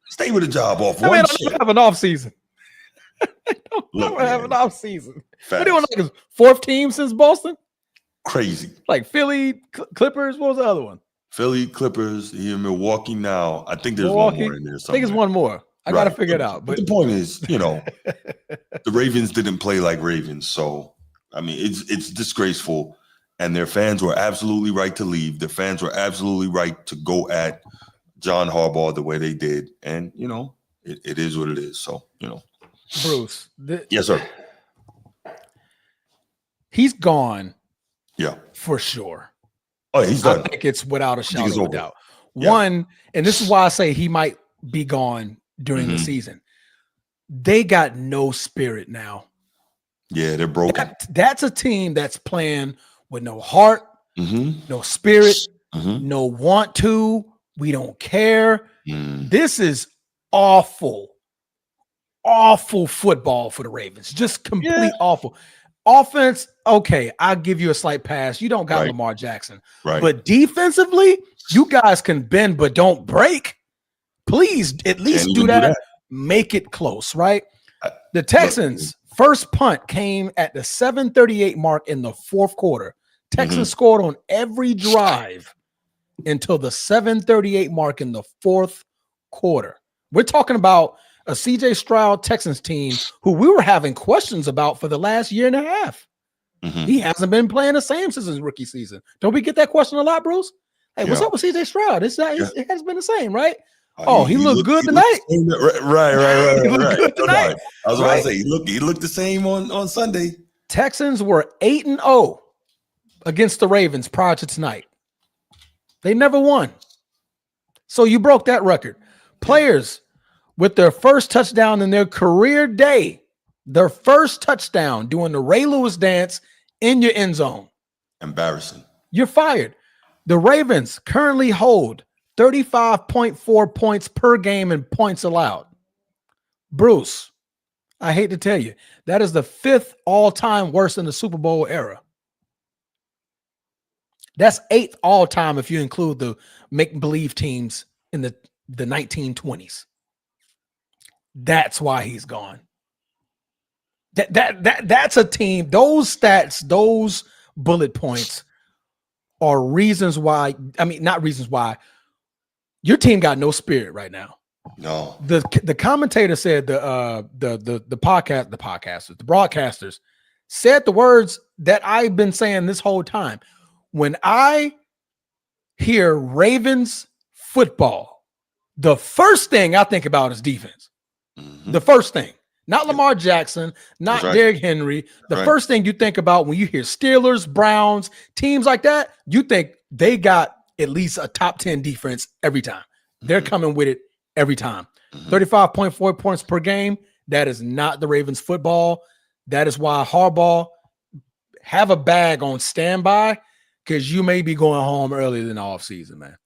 Stay with a job off That one man shit. don't have an off season. Look, have an off season. Facts. What do you want, like his 4th team since Boston? Crazy. Like Philly, Clippers. What was the other one? Philly, Clippers. Here in Milwaukee now. I think there's one more in there. I think it's one more. I got to figure it out. But the point is, the Ravens didn't play like Ravens. So, I mean, it's disgraceful. And their fans were absolutely right to leave. Their fans were absolutely right to go at John Harbaugh the way they did. And, it is what it is. So, Bruce. Yes, sir. He's gone. Yeah. For sure. Oh, he's done. I think it's without a shadow of a doubt. Yeah. One, and this is why I say he might be gone during the season. They got no spirit now. Yeah, they're broken. That's a team that's playing with no heart, no spirit, no want to. We don't care. This is awful football for the Ravens. Just complete awful. Offense, okay, I'll give you a slight pass. You don't got Lamar Jackson. Right. But defensively, you guys can bend but don't break. Please at least do that. Make it close, right? The Texans' first punt came at the 7:38 mark in the 4th quarter. Texans scored on every drive until the 7:38 mark in the 4th quarter. We're talking about a CJ Stroud Texans team who we were having questions about for the last year and a half. He hasn't been playing the same since his rookie season. Don't we get that question a lot, Bruce? Hey, what's up with CJ Stroud? It has been the same, right? He looked good tonight. Right. He looked good tonight. I was about to say he looked the same on Sunday. Texans were 8-0 against the Ravens prior to tonight. They never won. So you broke that record. Players with their first touchdown in their career day, their first touchdown doing the Ray Lewis dance in your end zone. Embarrassing. You're fired. The Ravens currently hold 35.4 points per game in points allowed. Bruce, I hate to tell you, that is the 5th all-time worst in the Super Bowl era. That's 8th all-time if you include the make-believe teams in the 1920s. That's why he's gone. That's a team. Those stats, those bullet points are reasons why. I mean, not reasons why. Your team got no spirit right now. No. The commentator said the broadcasters said the words that I've been saying this whole time. When I hear Ravens football, the first thing I think about is defense. The first thing, not Lamar Jackson, not Derrick Henry. The first thing you think about when you hear Steelers, Browns, teams like that, you think they got at least a top 10 defense every time. They're coming with it every time. 35.4 points per game. That is not the Ravens football. That is why Harbaugh have a bag on standby because you may be going home earlier than the offseason, man.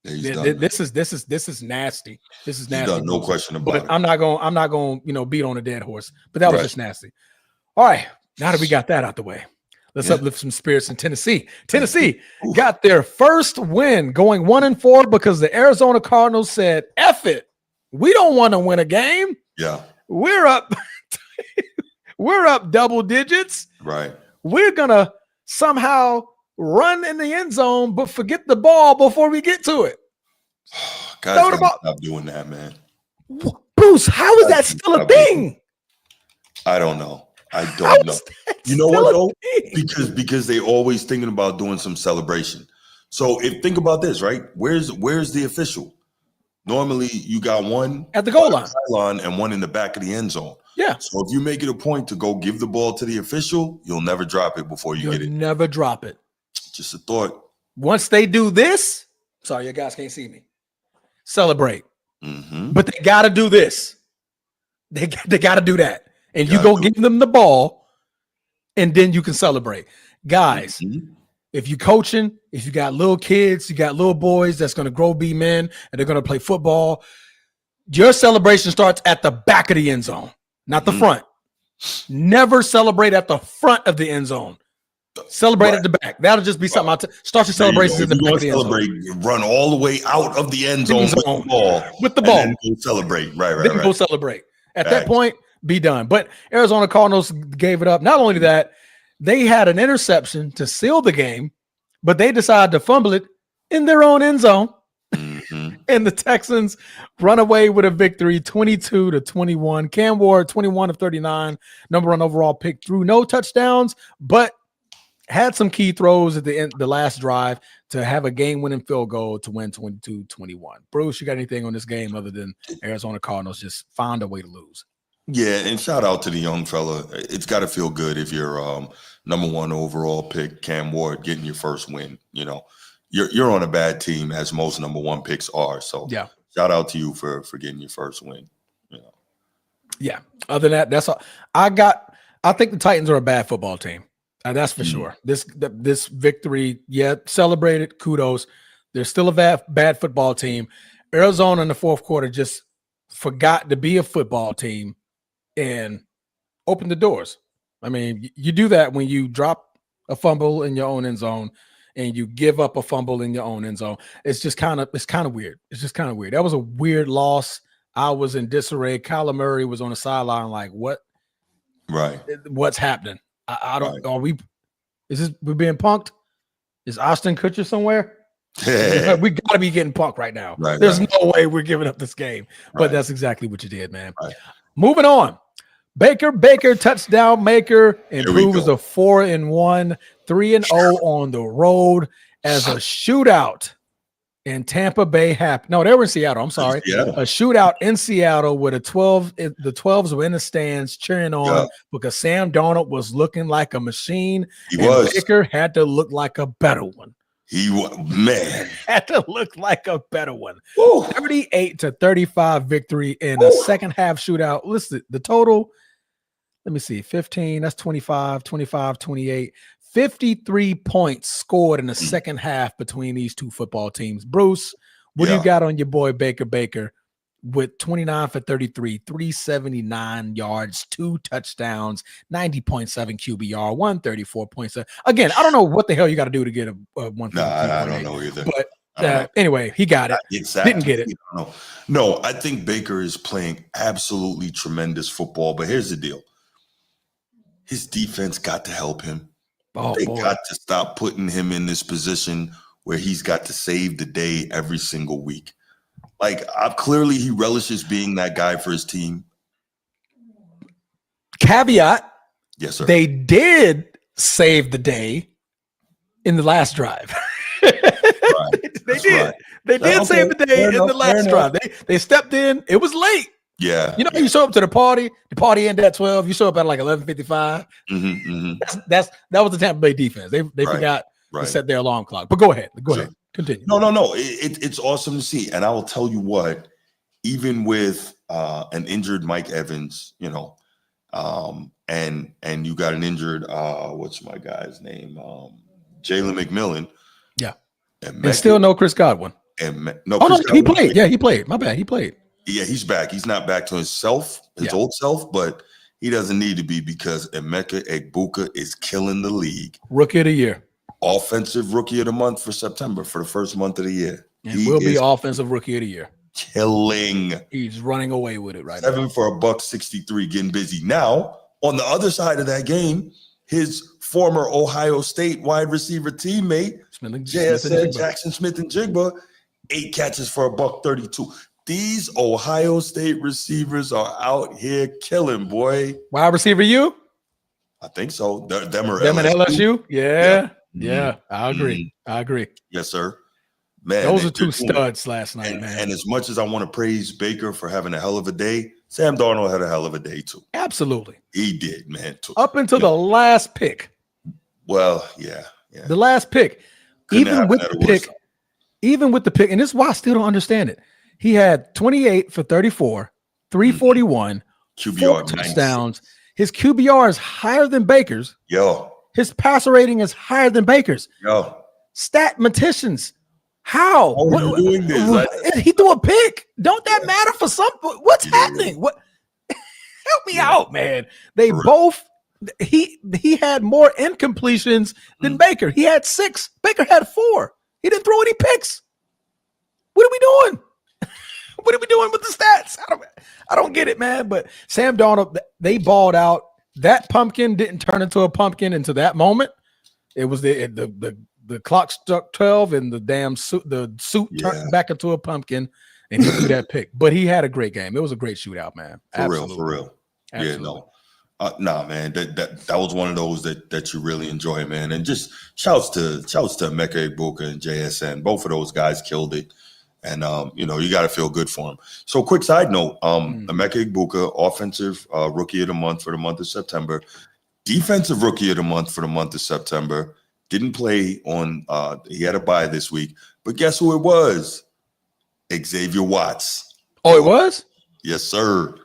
This is nasty. This is nasty. No question about it. I'm not going, beat on a dead horse. But that was just nasty. All right. Now that we got that out the way, let's uplift some spirits in Tennessee. Tennessee got their first win, going 1-4 because the Arizona Cardinals said, "F it, we don't want to win a game. Yeah, we're up, we're up double digits. Right. We're gonna somehow run in the end zone, but forget the ball before we get to it." Guys gotta stop doing that, man. Bruce, how is that still a thing? I don't know. I don't know. You know what though? Because they always thinking about doing some celebration. So think about this, right? Where's the official? Normally you got one at the goal line and one in the back of the end zone. Yeah. So if you make it a point to go give the ball to the official, you'll never drop it before you get it. Never drop it. Just a thought. Once they do this, sorry, you guys can't see me. Celebrate. Mm-hmm. But they got to do this. They got to do that. And you go give them the ball, and then you can celebrate. Guys, if you're coaching, if you got little kids, you got little boys that's going to grow, be men, and they're going to play football, your celebration starts at the back of the end zone, not the front. Never celebrate at the front of the end zone. Celebrate at the back. That'll just be something. Start your celebrations in the back of the end zone. Run all the way out of the end zone with the ball. And then go celebrate. Right. Go celebrate. At that point, be done. But Arizona Cardinals gave it up. Not only that, they had an interception to seal the game, but they decided to fumble it in their own end zone. And the Texans run away with a victory, 22-21. Cam Ward, 21 of 39, number one overall pick, threw no touchdowns, but had some key throws at the end, the last drive to have a game-winning field goal to win 22-21. Bruce, you got anything on this game other than Arizona Cardinals just found a way to lose? Yeah, and shout out to the young fella. It's got to feel good if you're number one overall pick, Cam Ward, getting your first win. You know, you're on a bad team, as most number one picks are. So yeah, shout out to you for getting your first win. You know. Yeah. Other than that, that's all I think the Titans are a bad football team. That's for sure. This victory, celebrated. Kudos. They're still a bad football team. Arizona in the fourth quarter just forgot to be a football team and open the doors. I mean, you do that when you drop a fumble in your own end zone and you give up a fumble in your own end zone. It's kind of weird. It's just kind of weird. That was a weird loss. I was in disarray. Kyler Murray was on the sideline like, what? Right. What's happening? I don't. Are we being punked? Is Austin Kutcher somewhere? We got to be getting punked right now. There's no way we're giving up this game. But that's exactly what you did, man. Moving on. Baker touchdown maker improves to 4-1, 3-0 on the road as a shootout in Tampa Bay happened. No, they were in Seattle. I'm sorry. A shootout in Seattle with the 12s were in the stands cheering on because Sam Darnold was looking like a machine. Baker had to look like a better one. Had to look like a better one. 38-35 victory in a second half shootout. Listen, the total, let me see, 15, that's 25, 28. 53 points scored in the second half between these two football teams. Bruce, what do you got on your boy Baker with 29 for 33, 379 yards, 2 touchdowns, 90.7 QBR, 134.7. Again, I don't know what the hell you got to do to get a 150. I don't know either. But anyway, he got it. Didn't get it. No, I think Baker is playing absolutely tremendous football. But here's the deal. His defense got to help him. They got to stop putting him in this position where he's got to save the day every single week. Like, clearly he relishes being that guy for his team. Caveat. Yes, sir. They did save the day in the last drive. They did. They did save the day in the last drive. They stepped in. It was late. Yeah. You know, you show up to the party ended at 12. You show up at like 11:55. That was the Tampa Bay defense. They forgot to set their alarm clock. But go ahead. Continue. No. It's awesome to see. And I will tell you what, even with an injured Mike Evans, you know, and you got an injured what's my guy's name? Jalen McMillan. Yeah. And still no Chris Godwin. He played. Yeah, he played. My bad. He played. Yeah, he's back. He's not back to his old self, but he doesn't need to be because Emeka Egbuka is killing the league. Rookie of the year. Offensive rookie of the month for September for the first month of the year. And will be offensive rookie of the year. Killing. He's running away with it right now. 7 for $163, getting busy. Now, on the other side of that game, his former Ohio State wide receiver teammate, Jackson Smith and Jigba, 8 catches for $132. These Ohio State receivers are out here killing, boy. Wide receiver, you? I think so. Them or Them and LSU? LSU? Yeah. Mhm. I agree. I agree. Yes, sir. Man, Those are they're two doing it. studs last night, man. And as much as I want to praise Baker for having a hell of a day, Sam Darnold had a hell of a day too. Absolutely. He did, man. Up until the last pick. Well, yeah. The last pick. Couldn't Even with the pick, and this is why I still don't understand it. He had 28 for 34, 341, QBR 4 touchdowns. His QBR is higher than Baker's. Yo. His passer rating is higher than Baker's. Yo. Statmaticians. How? How are you doing this? He threw a pick. Don't that matter for some? What's happening? What? Help me out, man. They both. He had more incompletions than Baker. He had 6. Baker had 4. He didn't throw any picks. What are we doing? What are we doing with the stats? I don't get it, man. But Sam Darnold, they balled out. That pumpkin didn't turn into a pumpkin until that moment. It was the clock struck 12 and the suit turned back into a pumpkin and he threw that pick. But he had a great game. It was a great shootout, man. For real. Absolutely. Yeah, no. Nah, man, that was one of those that you really enjoy, man. And just shouts to Emeka Egbuka and JSN. Both of those guys killed it. And you got to feel good for them. So quick side note, Emeka Egbuka, offensive rookie of the month for the month of September, defensive rookie of the month for the month of September. Didn't play on he had a bye this week. But guess who it was? Xavier Watts. Oh, it was? Yes, sir.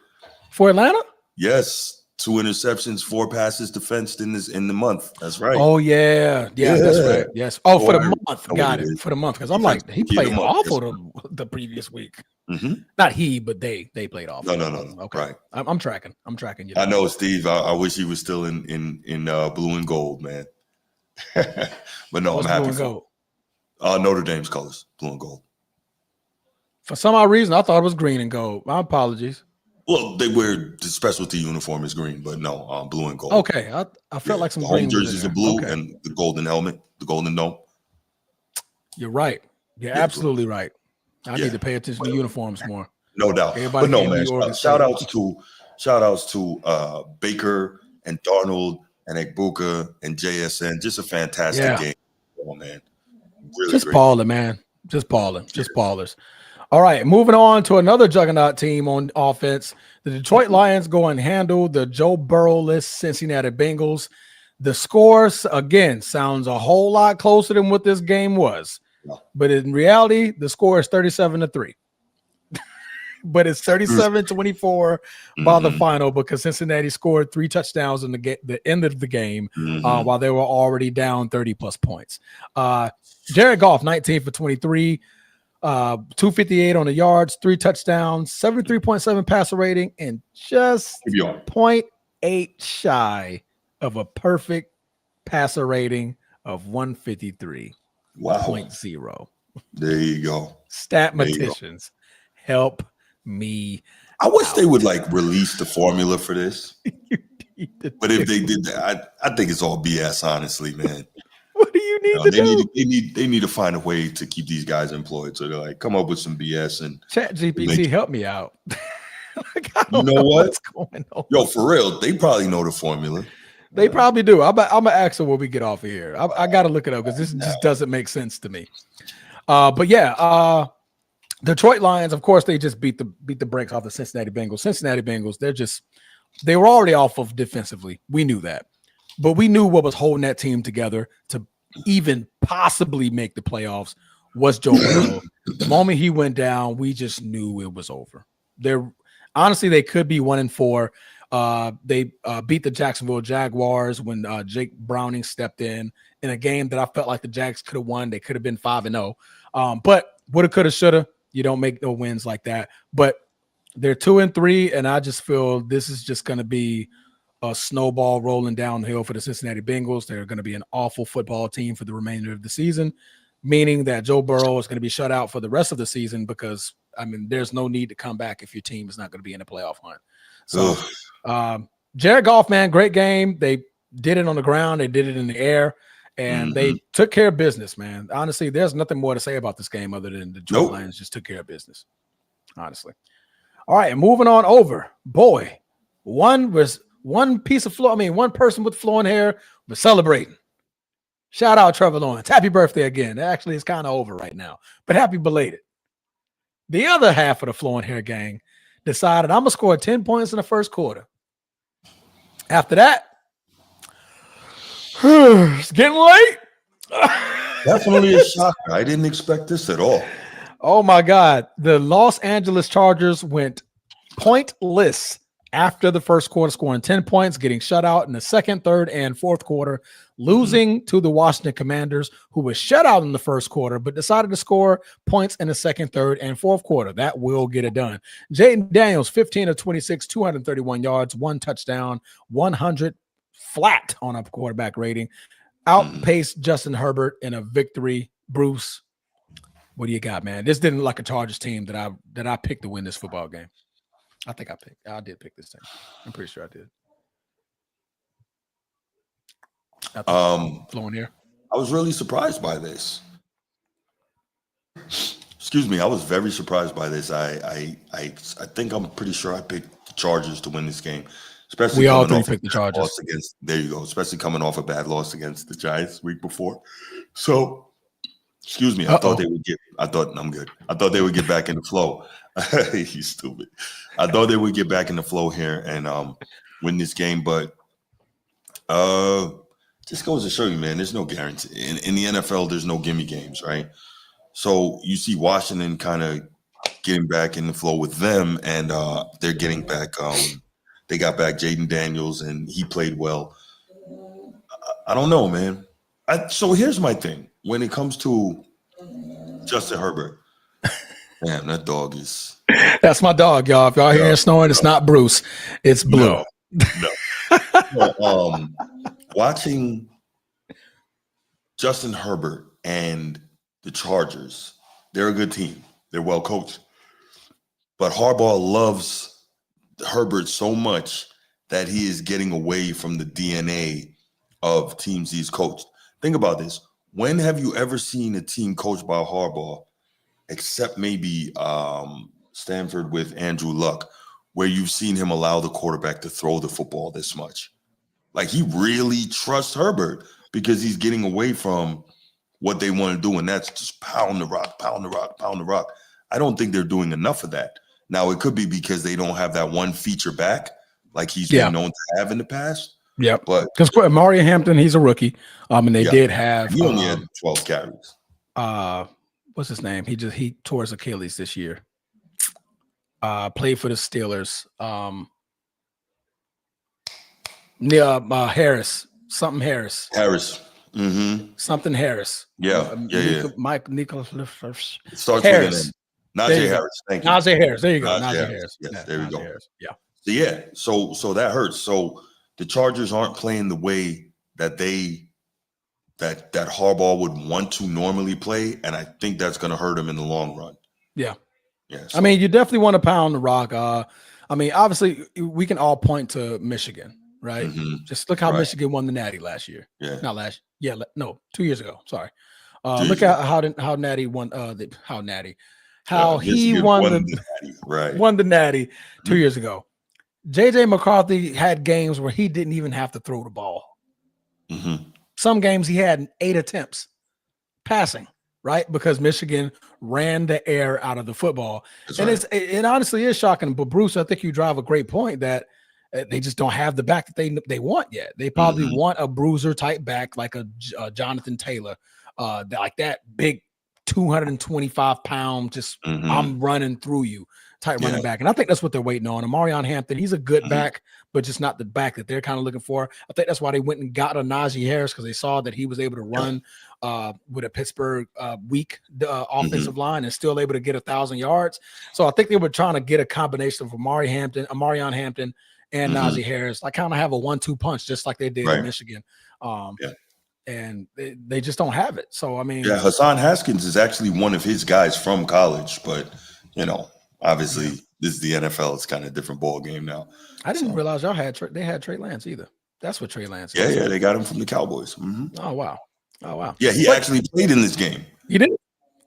For Atlanta? Yes. 2 interceptions, 4 passes defensed in the month. That's right. Oh yeah, that's right. Yes. Oh, for the month. Got it. For the month, because I'm like, he played awful the previous week. Not he, but they played awful. No. Okay. Right. I'm tracking. You. I know, Steve. I wish he was still in blue and gold, man. But no, I'm happy for Notre Dame's colors, blue and gold. For some odd reason, I thought it was green and gold. My apologies. Well, they wear the specialty uniform is green, but no, blue and gold. Okay, I felt like some green. Home jerseys are blue and the golden helmet, the golden dome. You're right. You're absolutely right. I need to pay attention to uniforms more. No doubt. But no, man. Shout outs to Baker and Darnold and Egbuka and JSN. Just a fantastic game. Oh, man. Really just great. balling, man. Just balling. Just ballers. All right, moving on to another juggernaut team on offense. The Detroit Lions go and handle the Joe Burrow-less Cincinnati Bengals. The scores, again, sounds a whole lot closer than what this game was. But in reality, the score is 37-3. But it's 37-24 by the final because Cincinnati scored 3 touchdowns in the end of the game while they were already down 30-plus points. Jared Goff, 19 for 23. 258 on the yards, 3 touchdowns, 73.7 passer rating, and just 0.8 shy of a perfect passer rating of 153. Wow. 0.0. There you go. Statmaticians, help me. I wish they would release the formula for this. But if they did that, I think it's all BS, honestly, man. What do you need to do? They need to find a way to keep these guys employed. So they're come up with some BS and ChatGPT, help me out. You know what's going on? Yo, for real, they probably know the formula. They probably do. I'm gonna ask them when we get off of here. I got to look it up because this just doesn't make sense to me. But yeah, Detroit Lions, of course, they just beat the brakes off the Cincinnati Bengals. Cincinnati Bengals, they were already off of defensively. We knew that. But we knew what was holding that team together to even possibly make the playoffs was Joe Burrow. The moment he went down, we just knew it was over. Honestly, they could be 1-4. They beat the Jacksonville Jaguars when Jake Browning stepped in a game that I felt like the Jags could have won. They could have been 5-0. But woulda, coulda, shoulda. You don't make no wins like that. But they're 2-3, and I just feel this is just going to be a snowball rolling downhill for the Cincinnati Bengals. They're going to be an awful football team for the remainder of the season, meaning that Joe Burrow is going to be shut out for the rest of the season because, there's no need to come back if your team is not going to be in a playoff hunt. So Jared Goff, man, great game. They did it on the ground. They did it in the air. And they took care of business, man. Honestly, there's nothing more to say about this game other than the Detroit Lions just took care of business. Honestly. All right, and moving on over. Boy, one piece of floor. I mean, one person with flowing hair was celebrating. Shout out Trevor Lawrence. Happy birthday again. Actually, it's kind of over right now, but happy belated. The other half of the flowing hair gang decided I'm going to score 10 points in the first quarter. After that, it's getting late. Definitely a shocker. I didn't expect this at all. Oh, my God. The Los Angeles Chargers went pointless after the first quarter, scoring 10 points, getting shut out in the second, third, and fourth quarter, losing to the Washington Commanders, who was shut out in the first quarter, but decided to score points in the second, third, and fourth quarter. That will get it done. Jaden Daniels, 15 of 26, 231 yards, 1 touchdown, 100 flat on a quarterback rating. Outpaced Justin Herbert in a victory. Bruce, what do you got, man? This didn't look like a Chargers team that I picked to win this football game. I think I did pick this team. I'm pretty sure I did. Flowing here. I was really surprised by this. Excuse me. I was very surprised by this. I think I'm pretty sure I picked the Chargers to win this game. Especially we all three picked the Chargers. There you go. Especially coming off a bad loss against the Giants the week before. So, excuse me. I thought I'm good. I thought they would get back in the flow. He's stupid. I thought they would get back in the flow here and win this game, but just goes to show you, man, there's no guarantee. In the NFL, there's no gimme games, right? So you see Washington kind of getting back in the flow with them, and they're getting back. They got back Jaden Daniels, and he played well. I don't know, man. So here's my thing. When it comes to Justin Herbert, man, that dog is... That's my dog, y'all. If y'all hearing snoring, it's not Bruce. It's Blue. No. Watching Justin Herbert and the Chargers, they're a good team. They're well coached. But Harbaugh loves Herbert so much that he is getting away from the DNA of teams he's coached. Think about this. When have you ever seen a team coached by Harbaugh, except maybe Stanford with Andrew Luck, where you've seen him allow the quarterback to throw the football this much? Like, he really trusts Herbert because he's getting away from what they want to do, and that's just pound the rock, pound the rock, pound the rock. I don't think they're doing enough of that. Now, it could be because they don't have that one feature back like he's been known to have in the past. Yeah, but because Mario Hampton, he's a rookie, and they did have he only had 12 carries. What's his name? He tore his Achilles this year. Played for the Steelers. Harris. Something Harris. Mm-hmm. Something Harris. Yeah. Mike Nicholas. It starts Harris. with Najee Harris. Thank you. Najee Harris. There you go. Najee Harris. Yes, there we go. Harris. Yeah. So that hurts. So the Chargers aren't playing the way that that Harbaugh would want to normally play, and I think that's going to hurt him in the long run. Yeah. Yeah. So. I mean, you definitely want to pound the rock. I mean, obviously, we can all point to Michigan, right? Mm-hmm. Just look how Michigan won the Natty last year. Yeah. Not last. Yeah. No, 2 years ago. Sorry. Look at how Natty won. How he won the Natty. Right. Won the Natty 2 years ago. JJ McCarthy had games where he didn't even have to throw the ball. Mm-hmm. Some games he had 8 attempts passing, right? Because Michigan ran the air out of the football. It honestly is shocking. But Bruce, I think you drive a great point that they just don't have the back that they want yet. They probably want a bruiser type back like a Jonathan Taylor, like that big 225-pound, just I'm running through you type running back. And I think that's what they're waiting on. Amarion Hampton, he's a good back, but just not the back that they're kind of looking for. I think that's why they went and got a Najee Harris, because they saw that he was able to run with a Pittsburgh weak offensive line and still able to get 1,000 yards. So I think they were trying to get a combination of Amarion Hampton and Najee Harris. I kind of have a 1-2 punch, just like they did in Michigan. And they just don't have it. So, I mean. Yeah, Hassan Haskins is actually one of his guys from college, but, obviously this is the NFL. It's kind of a different ball game now. I didn't realize y'all had Trey Lance either. That's what Trey Lance is. Yeah, they got him from the Cowboys. Mm-hmm. Oh, wow. Oh, wow. Yeah, he actually played in this game. He did?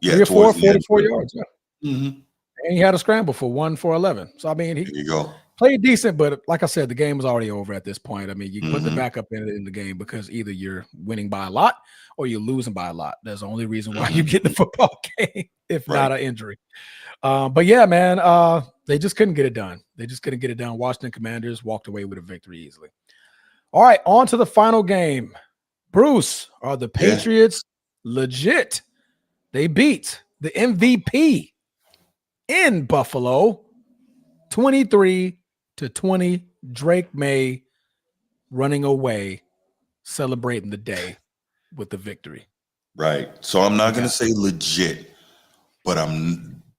Yeah, 3 or 4, towards the end. 44 yards. Yeah. Mm-hmm. And he had a scramble for 1 for 11. So, I mean, There you go. played decent, but like I said, the game was already over at this point. I mean, you put the Mm-hmm. backup in the game because either you're winning by a lot or you're losing by a lot. That's the only reason why you get the football game, if not an injury. But yeah, man, they just couldn't get it done. They just couldn't get it done. Washington Commanders walked away with a victory easily. All right, on to the final game. Bruce, are the Patriots legit? They beat the MVP in Buffalo 23-20. Drake May running away, celebrating the day with the victory. Right. So I'm not going to say legit, but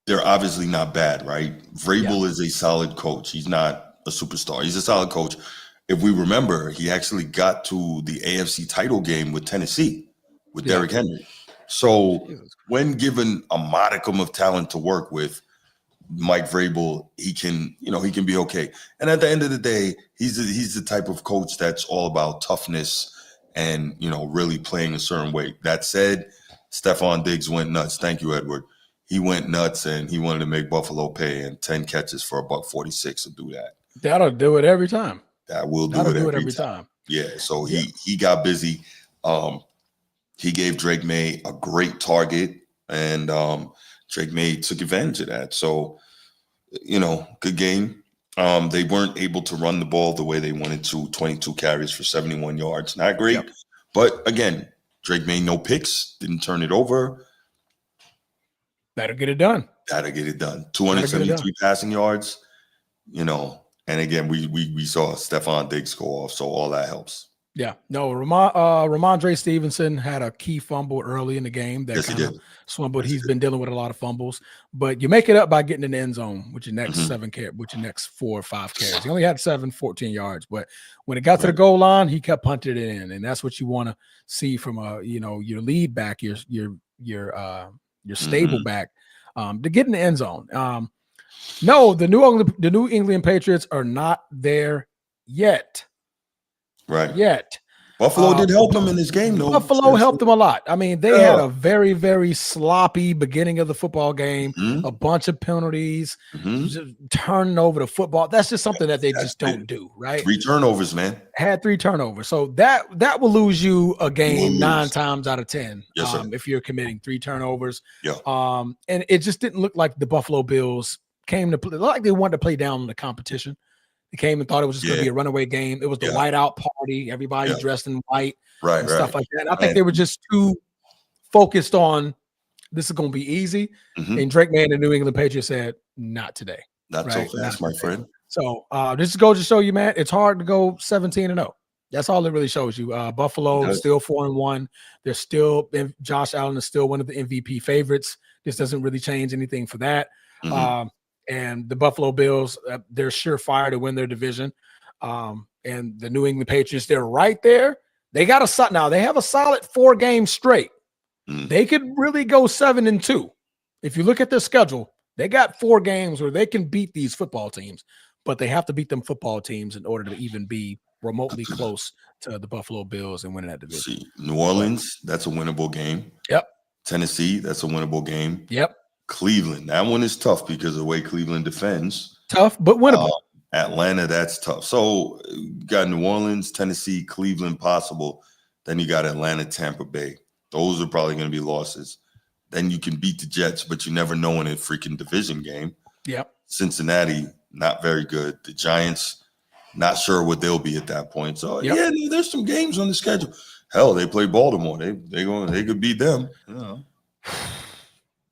they're obviously not bad, right? Vrabel is a solid coach. He's not a superstar. He's a solid coach. If we remember, he actually got to the AFC title game with Tennessee with Derrick Henry. So when given a modicum of talent to work with, Mike Vrabel, he can be okay. And at the end of the day, he's the type of coach that's all about toughness and, really playing a certain way. That said, Stephon Diggs went nuts. Thank you, Edward. He went nuts and he wanted to make Buffalo pay, and 10 catches for $146 will do that. That'll do it every time. That will do it every time. Yeah. So he got busy. He gave Drake May a great target, and Drake May took advantage of that. So, good game. They weren't able to run the ball the way they wanted to. 22 carries for 71 yards. Not great. Yep. But again, Drake May, no picks, didn't turn it over. That'll get it done. 273 passing yards, and again, we saw Stephon Diggs go off, so all that helps. Yeah, no, Ramondre Stevenson had a key fumble early in the game that kind of swumbled. He's been dealing with a lot of fumbles, but you make it up by getting in the end zone with your next 4 or 5 carries. He only had 14 yards, but when it got to the goal line, he kept punting it in, and that's what you want to see from your lead back, your stable back, to get in the end zone. No, the New England Patriots are not there yet. Yet. Buffalo did help them in this game, though. Buffalo helped them a lot. I mean, they had a very, very sloppy beginning of the football game, a bunch of penalties, just turning over the football. That's just something that they just don't do, right? 3 turnovers, man. Had 3 turnovers. So that will lose you a game 9 times out of 10 if you're committing 3 turnovers. Yeah. And it just didn't look like the Buffalo Bills came to play, like they wanted to play down the competition. They came and thought it was just going to be a runaway game. It was the whiteout party, everybody dressed in white, and stuff like that. And I think they were just too focused on this is going to be easy. And Drake May and the New England Patriots said, not today. Not so fast, my friend. So this goes to show you, man, it's hard to go 17-0. That's all it really shows you. Buffalo is still 4-1. They're still, Josh Allen is still one of the MVP favorites. This doesn't really change anything for that. And the Buffalo Bills, they're surefire to win their division. And the New England Patriots, they're right there. They have a solid 4 games straight. They could really go 7-2. If you look at their schedule, they got 4 games where they can beat these football teams, but they have to beat them football teams in order to even be remotely close to the Buffalo Bills and winning that division. New Orleans, that's a winnable game. Yep. Tennessee, that's a winnable game. Yep. Cleveland, that one is tough because of the way Cleveland defends. Tough, but winnable. Atlanta, that's tough. So you got New Orleans, Tennessee, Cleveland possible. Then you got Atlanta, Tampa Bay. Those are probably going to be losses. Then you can beat the Jets, but you never know in a freaking division game. Yep. Cincinnati, not very good. The Giants, not sure what they'll be at that point. So there's some games on the schedule. Hell, they play Baltimore. They could beat them.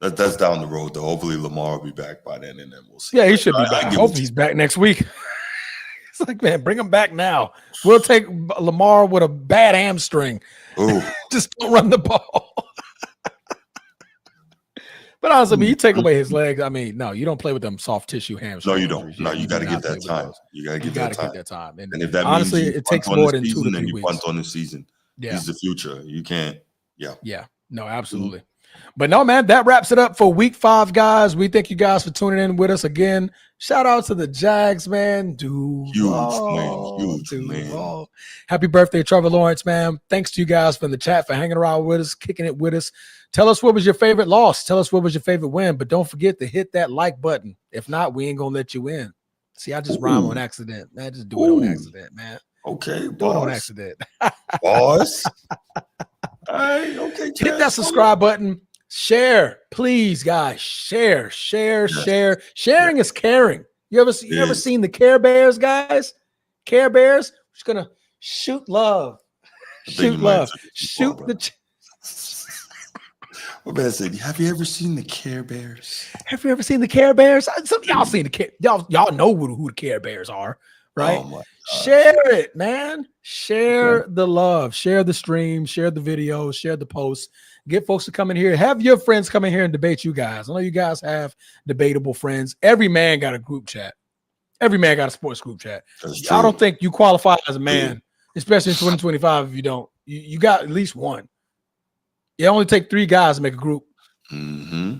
That's down the road, though. Hopefully Lamar will be back by then, and then we'll see. Yeah, he should be back. Hopefully he's back next week. It's like, man, bring him back now. We'll take Lamar with a bad hamstring. Ooh. Just don't run the ball. But honestly, you take away his legs. I mean, no, you don't play with them soft tissue hamstrings. No, you don't. No, you got to get that time. You got to get that time. And if that honestly, means it takes more than 2 to 3 weeks. weeks. Punt on the season. Yeah. He's the future. You can't. Yeah. Yeah. No, absolutely. But no, man, that wraps it up for week 5, guys. We thank you guys for tuning in with us again. Shout out to the Jags, man. Huge win. Happy birthday, Trevor Lawrence, man. Thanks to you guys from the chat for hanging around with us, kicking it with us. Tell us what was your favorite loss. Tell us what was your favorite win. But don't forget to hit that like button. If not, we ain't going to let you in. See, I just rhyme on accident. I just do it on accident, man. Okay, do it on accident. Boss. All right, okay. Hit that subscribe button. Share, please, guys. Share. Sharing is caring. You ever seen the Care Bears, guys? Care Bears. We're just gonna shoot love. Shoot love. Shoot the. What man said? Have you ever seen the Care Bears? Have you ever seen the Care Bears? Some of y'all seen the Care. Y'all know who the Care Bears are, right? Oh my God. Share it, man. Share the love. Share the stream. Share the videos. Share the posts. Get folks to come in here. Have your friends come in here and debate you guys. I know you guys have debatable friends. Every man got a group chat. Every man got a sports group chat. I don't think you qualify as a man, especially in 2025. If you don't, you got at least one. It only take 3 guys to make a group. Mm-hmm.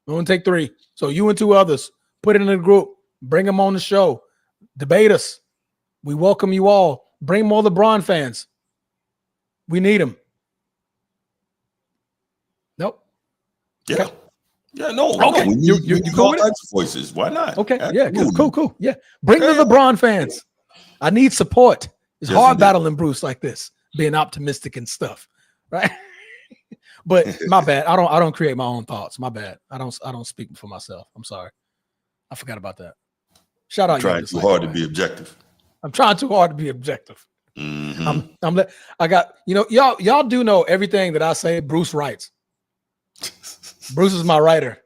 It only take 3. So you and 2 others, put it in a group. Bring them on the show. Debate us. We welcome you all. Bring more LeBron fans. We need them. Nope. Yeah. Okay. Yeah, no. Okay. No, you cool with voices. Why not? Okay. Absolutely. Yeah. Cool. Yeah. Bring the LeBron fans. I need support. It's hard battling Bruce like this, being optimistic and stuff. Right. But my bad. I don't create my own thoughts. My bad. I don't speak for myself. I'm sorry. I forgot about that. Shout out. I'm trying too hard to be objective. I'm trying too hard to be objective. Mm-hmm. I got, y'all do know everything that I say. Bruce writes. Bruce is my writer.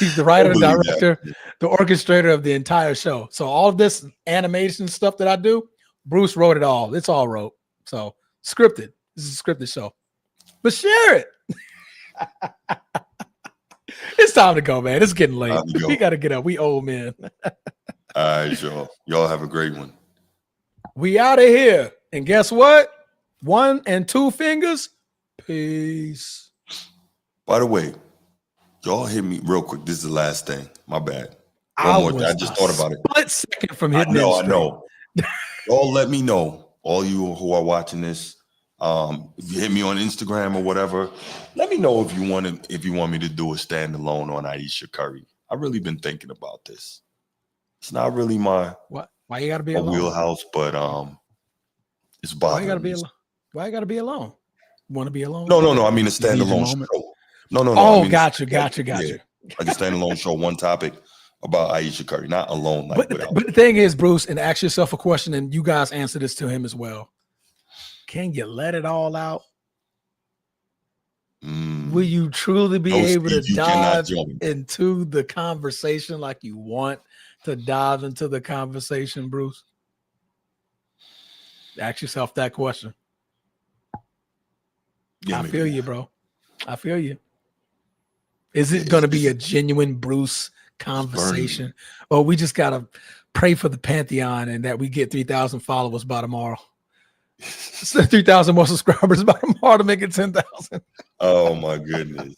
He's the writer, director, the orchestrator of the entire show. So all of this animation stuff that I do, Bruce wrote it all. It's all wrote. So scripted. This is a scripted show. But share it. It's time to go, man. It's getting late. We got to get up. We old men. All right, y'all. Y'all have a great one. We out of here. And guess what? 1 and 2 fingers. Peace. By the way, y'all hit me real quick. This is the last thing. My bad. One more thing. I just thought about it. Split second from hitting I know. Y'all let me know. All you who are watching this, if you hit me on Instagram or whatever, let me know if you want me to do a standalone on Ayesha Curry. I've really been thinking about this. It's not really my why you gotta be alone? Wheelhouse, but it's bothering me. Why you gotta be alone? Want to be alone? No. I mean a standalone show. No. Oh, I mean, got you. Like a standalone show, one topic about Ayesha Curry, not alone. But the thing is, Bruce, and ask yourself a question, and you guys answer this to him as well. Can you let it all out? Will you truly be able to dive into the conversation like you want to dive into the conversation, Bruce? Ask yourself that question. I feel you, bro. I feel you. Is it going to be a genuine Bruce conversation? Or we just got to pray for the Pantheon and that we get 3,000 followers by tomorrow? 3,000 more subscribers by tomorrow to make it 10,000. Oh, my goodness.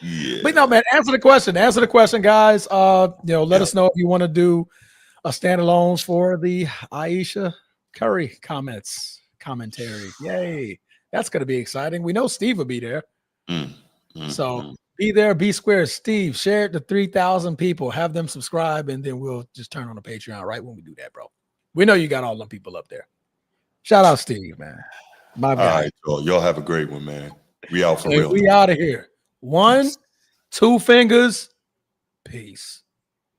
Yeah. But no, man, answer the question. Answer the question, guys. Let us know if you want to do a standalone for the Ayesha Curry commentary. Yay. That's going to be exciting. We know Steve will be there. So be there, be square. Steve, share it to 3,000 people. Have them subscribe, and then we'll just turn on the Patreon right when we do that, bro. We know you got all them people up there. Shout out Steve, man. My guy. All right, y'all have a great one, man. We out for real. We out of here. 1, 2 fingers. Peace.